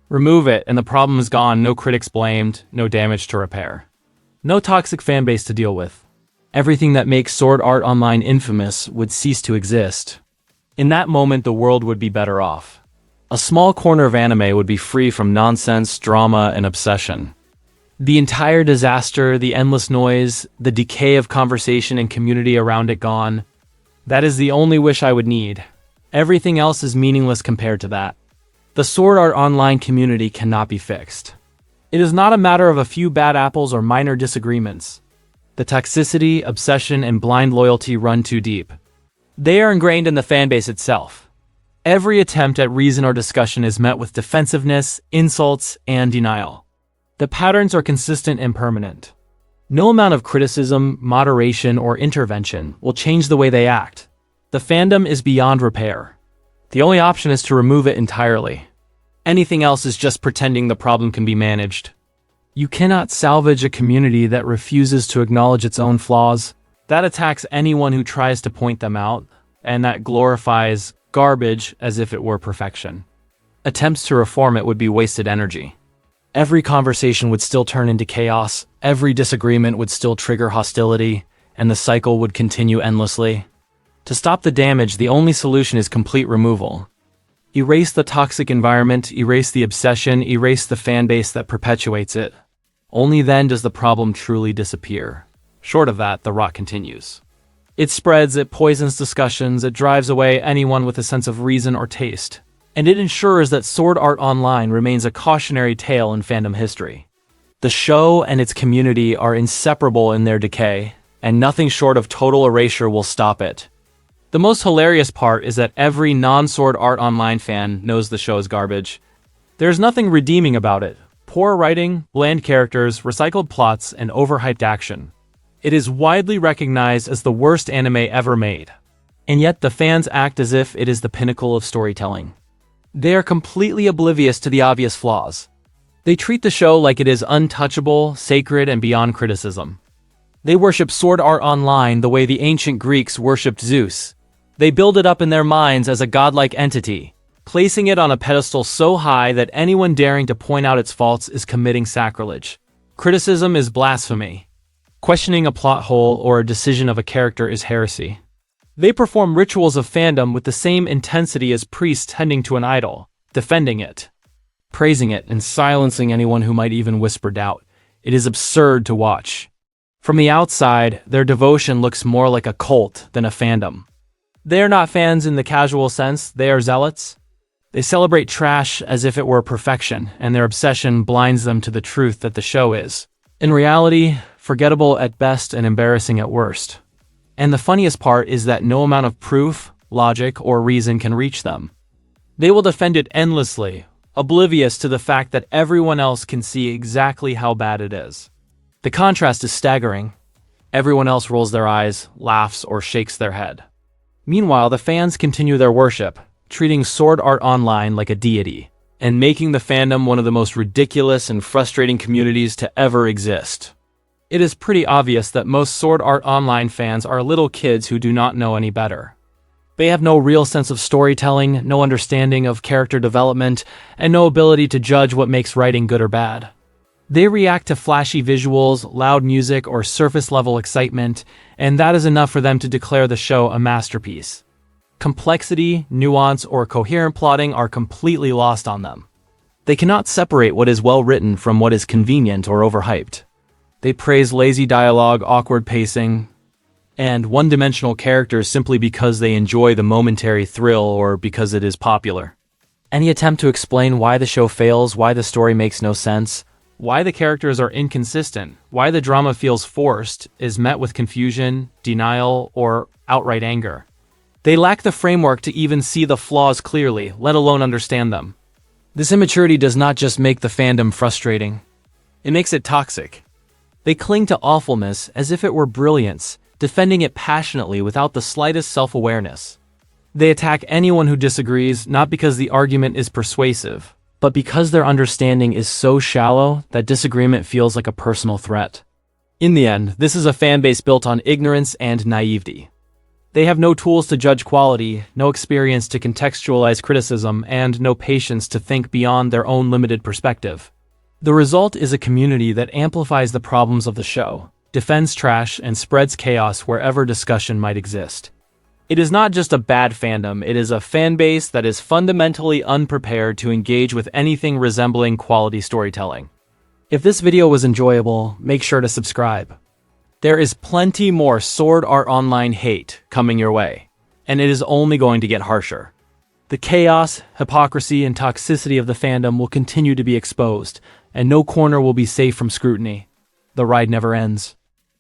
Remove it and the problem is gone, no critics blamed, no damage to repair. No toxic fanbase to deal with. Everything that makes Sword Art Online infamous would cease to exist. In that moment, the world would be better off. A small corner of anime would be free from nonsense, drama, and obsession. The entire disaster, the endless noise, the decay of conversation and community around it gone. That is the only wish I would need. Everything else is meaningless compared to that. The Sword Art Online community cannot be fixed. It is not a matter of a few bad apples or minor disagreements. The toxicity, obsession, and blind loyalty run too deep. They are ingrained in the fanbase itself. Every attempt at reason or discussion is met with defensiveness, insults, and denial. The patterns are consistent and permanent. No amount of criticism, moderation, or intervention will change the way they act. The fandom is beyond repair. The only option is to remove it entirely. Anything else is just pretending the problem can be managed. You cannot salvage a community that refuses to acknowledge its own flaws. That attacks anyone who tries to point them out, and that glorifies garbage as if it were perfection. Attempts to reform it would be wasted energy. Every conversation would still turn into chaos, every disagreement would still trigger hostility, and the cycle would continue endlessly. To stop the damage, the only solution is complete removal. Erase the toxic environment, erase the obsession, erase the fanbase that perpetuates it. Only then does the problem truly disappear. Short of that, the rot continues. It spreads, it poisons discussions, it drives away anyone with a sense of reason or taste. And it ensures that Sword Art Online remains a cautionary tale in fandom history. The show and its community are inseparable in their decay, and nothing short of total erasure will stop it. The most hilarious part is that every non-Sword Art Online fan knows the show is garbage. There's nothing redeeming about it. Poor writing, bland characters, recycled plots, and overhyped action. It is widely recognized as the worst anime ever made. And yet the fans act as if it is the pinnacle of storytelling. They are completely oblivious to the obvious flaws. They treat the show like it is untouchable, sacred, and beyond criticism. They worship Sword Art Online the way the ancient Greeks worshipped Zeus. They build it up in their minds as a godlike entity, placing it on a pedestal so high that anyone daring to point out its faults is committing sacrilege. Criticism is blasphemy. Questioning a plot hole or a decision of a character is heresy. They perform rituals of fandom with the same intensity as priests tending to an idol, defending it, praising it, and silencing anyone who might even whisper doubt. It is absurd to watch. From the outside, their devotion looks more like a cult than a fandom. They are not fans in the casual sense, they are zealots. They celebrate trash as if it were perfection, and their obsession blinds them to the truth that the show is, in reality, forgettable at best and embarrassing at worst. And the funniest part is that no amount of proof, logic, or reason can reach them. They will defend it endlessly, oblivious to the fact that everyone else can see exactly how bad it is. The contrast is staggering. Everyone else rolls their eyes, laughs, or shakes their head. Meanwhile, the fans continue their worship, treating Sword Art Online like a deity, and making the fandom one of the most ridiculous and frustrating communities to ever exist. It is pretty obvious that most Sword Art Online fans are little kids who do not know any better. They have no real sense of storytelling, no understanding of character development, and no ability to judge what makes writing good or bad. They react to flashy visuals, loud music, or surface-level excitement, and that is enough for them to declare the show a masterpiece. Complexity, nuance, or coherent plotting are completely lost on them. They cannot separate what is well-written from what is convenient or overhyped. They praise lazy dialogue, awkward pacing, and one-dimensional characters simply because they enjoy the momentary thrill or because it is popular. Any attempt to explain why the show fails, why the story makes no sense, why the characters are inconsistent, why the drama feels forced, is met with confusion, denial, or outright anger. They lack the framework to even see the flaws clearly, let alone understand them. This immaturity does not just make the fandom frustrating, it makes it toxic. They cling to awfulness as if it were brilliance, defending it passionately without the slightest self-awareness. They attack anyone who disagrees, not because the argument is persuasive, but because their understanding is so shallow that disagreement feels like a personal threat. In the end, this is a fanbase built on ignorance and naivety. They have no tools to judge quality, no experience to contextualize criticism, and no patience to think beyond their own limited perspective. The result is a community that amplifies the problems of the show, defends trash, and spreads chaos wherever discussion might exist. It is not just a bad fandom, it is a fanbase that is fundamentally unprepared to engage with anything resembling quality storytelling. If this video was enjoyable, make sure to subscribe. There is plenty more Sword Art Online hate coming your way, and it is only going to get harsher. The chaos, hypocrisy, and toxicity of the fandom will continue to be exposed, and no corner will be safe from scrutiny. The ride never ends.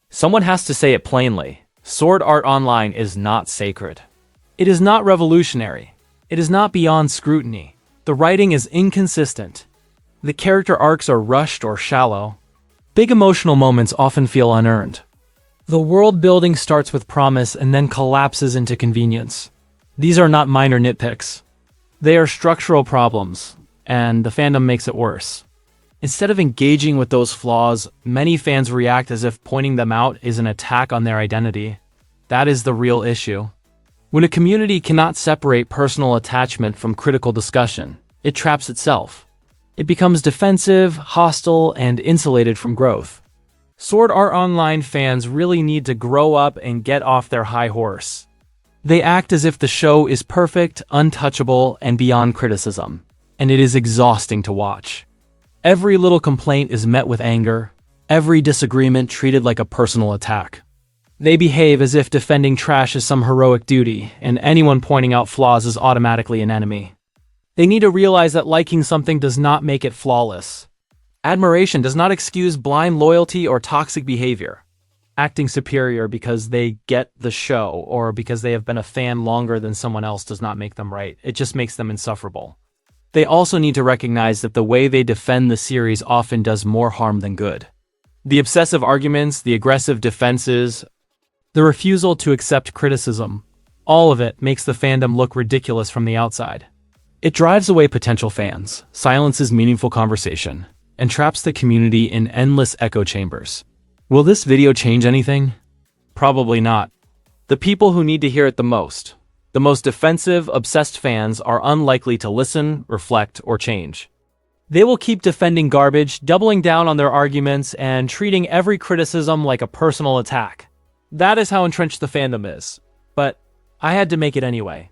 Someone has to say it plainly. Sword Art Online is not sacred. It is not revolutionary. It is not beyond scrutiny. The writing is inconsistent. The character arcs are rushed or shallow. Big emotional moments often feel unearned. The world building starts with promise and then collapses into convenience. These are not minor nitpicks. They are structural problems, and the fandom makes it worse. Instead of engaging with those flaws, many fans react as if pointing them out is an attack on their identity. That is the real issue. When a community cannot separate personal attachment from critical discussion, it traps itself. It becomes defensive, hostile, and insulated from growth. Sword Art Online fans really need to grow up and get off their high horse. They act as if the show is perfect, untouchable, and beyond criticism, and it is exhausting to watch. Every little complaint is met with anger, every disagreement treated like a personal attack. They behave as if defending trash is some heroic duty, and anyone pointing out flaws is automatically an enemy. They need to realize that liking something does not make it flawless. Admiration does not excuse blind loyalty or toxic behavior. Acting superior because they get the show or because they have been a fan longer than someone else does not make them right. It just makes them insufferable. They also need to recognize that the way they defend the series often does more harm than good. The obsessive arguments, the aggressive defenses, the refusal to accept criticism, all of it makes the fandom look ridiculous from the outside. It drives away potential fans, silences meaningful conversation, and traps the community in endless echo chambers. Will this video change anything? Probably not. The people who need to hear it the most defensive, obsessed fans are unlikely to listen, reflect, or change. They will keep defending garbage, doubling down on their arguments, and treating every criticism like a personal attack. That is how entrenched the fandom is. But I had to make it anyway.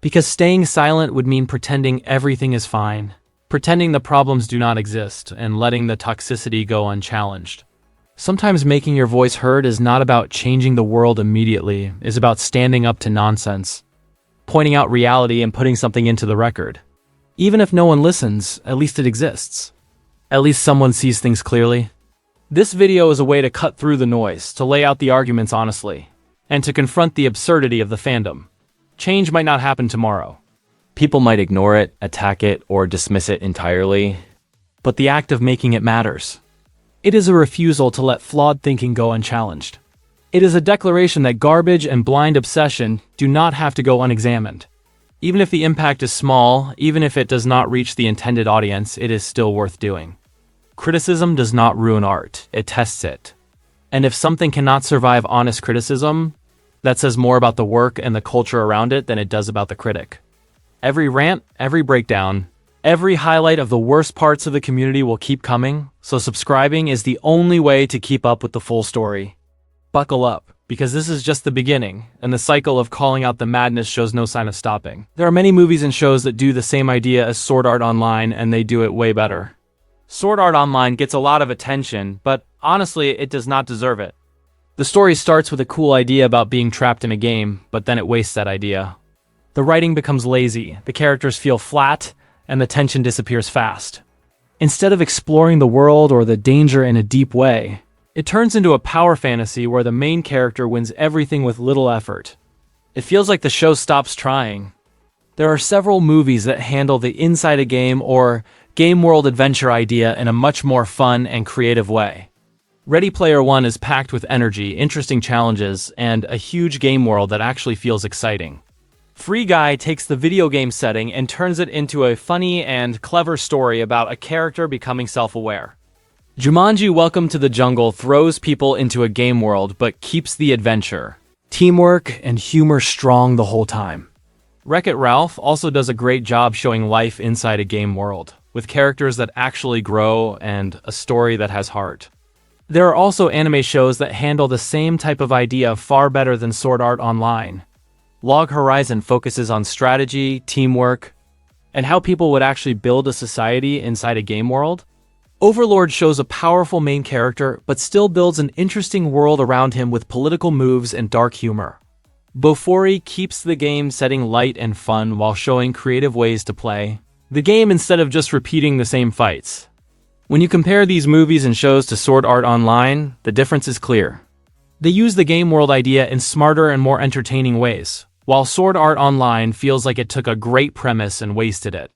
Because staying silent would mean pretending everything is fine, pretending the problems do not exist, and letting the toxicity go unchallenged. Sometimes making your voice heard is not about changing the world immediately, it's about standing up to nonsense, pointing out reality and putting something into the record. Even if no one listens, at least it exists. At least someone sees things clearly. This video is a way to cut through the noise, to lay out the arguments honestly, and to confront the absurdity of the fandom. Change might not happen tomorrow. People might ignore it, attack it, or dismiss it entirely, but the act of making it matters. It is a refusal to let flawed thinking go unchallenged. It is a declaration that garbage and blind obsession do not have to go unexamined. Even if the impact is small, even if it does not reach the intended audience, it is still worth doing. Criticism does not ruin art, it tests it. And if something cannot survive honest criticism, that says more about the work and the culture around it than it does about the critic. Every rant, every breakdown, every highlight of the worst parts of the community will keep coming, so subscribing is the only way to keep up with the full story. Buckle up, because this is just the beginning, and the cycle of calling out the madness shows no sign of stopping. There are many movies and shows that do the same idea as Sword Art Online, and they do it way better. Sword Art Online gets a lot of attention, but honestly, it does not deserve it. The story starts with a cool idea about being trapped in a game, but then it wastes that idea. The writing becomes lazy, the characters feel flat, and the tension disappears fast. Instead of exploring the world or the danger in a deep way, it turns into a power fantasy where the main character wins everything with little effort. It feels like the show stops trying. There are several movies that handle the inside a game or game world adventure idea in a much more fun and creative way. Ready Player One is packed with energy, interesting challenges, and a huge game world that actually feels exciting. Free Guy takes the video game setting and turns it into a funny and clever story about a character becoming self-aware. Jumanji Welcome to the Jungle throws people into a game world but keeps the adventure, teamwork, and humor strong the whole time. Wreck-It Ralph also does a great job showing life inside a game world. with characters that actually grow and a story that has heart. There are also anime shows that handle the same type of idea far better than Sword Art Online. Log Horizon focuses on strategy, teamwork, and how people would actually build a society inside a game world. Overlord shows a powerful main character, but still builds an interesting world around him with political moves and dark humor. Bofuri keeps the game setting light and fun while showing creative ways to play the game instead of just repeating the same fights. When you compare these movies and shows to Sword Art Online, the difference is clear. They use the game world idea in smarter and more entertaining ways, while Sword Art Online feels like it took a great premise and wasted it.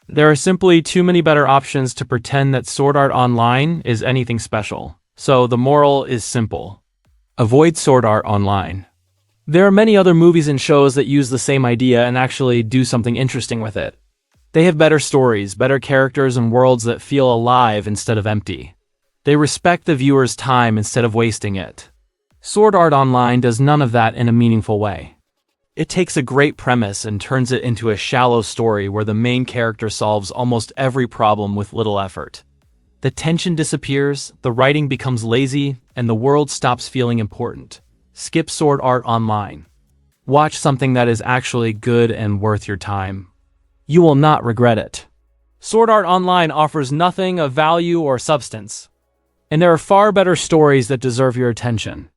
There are simply too many better options to pretend that Sword Art Online is anything special. So the moral is simple. Avoid Sword Art Online. There are many other movies and shows that use the same idea and actually do something interesting with it. They have better stories, better characters, and worlds that feel alive instead of empty. They respect the viewer's time instead of wasting it. Sword Art Online does none of that in a meaningful way. It takes a great premise and turns it into a shallow story where the main character solves almost every problem with little effort. The tension disappears, the writing becomes lazy, and the world stops feeling important. Skip Sword Art Online. Watch something that is actually good and worth your time. You will not regret it. Sword Art Online offers nothing of value or substance, and there are far better stories that deserve your attention.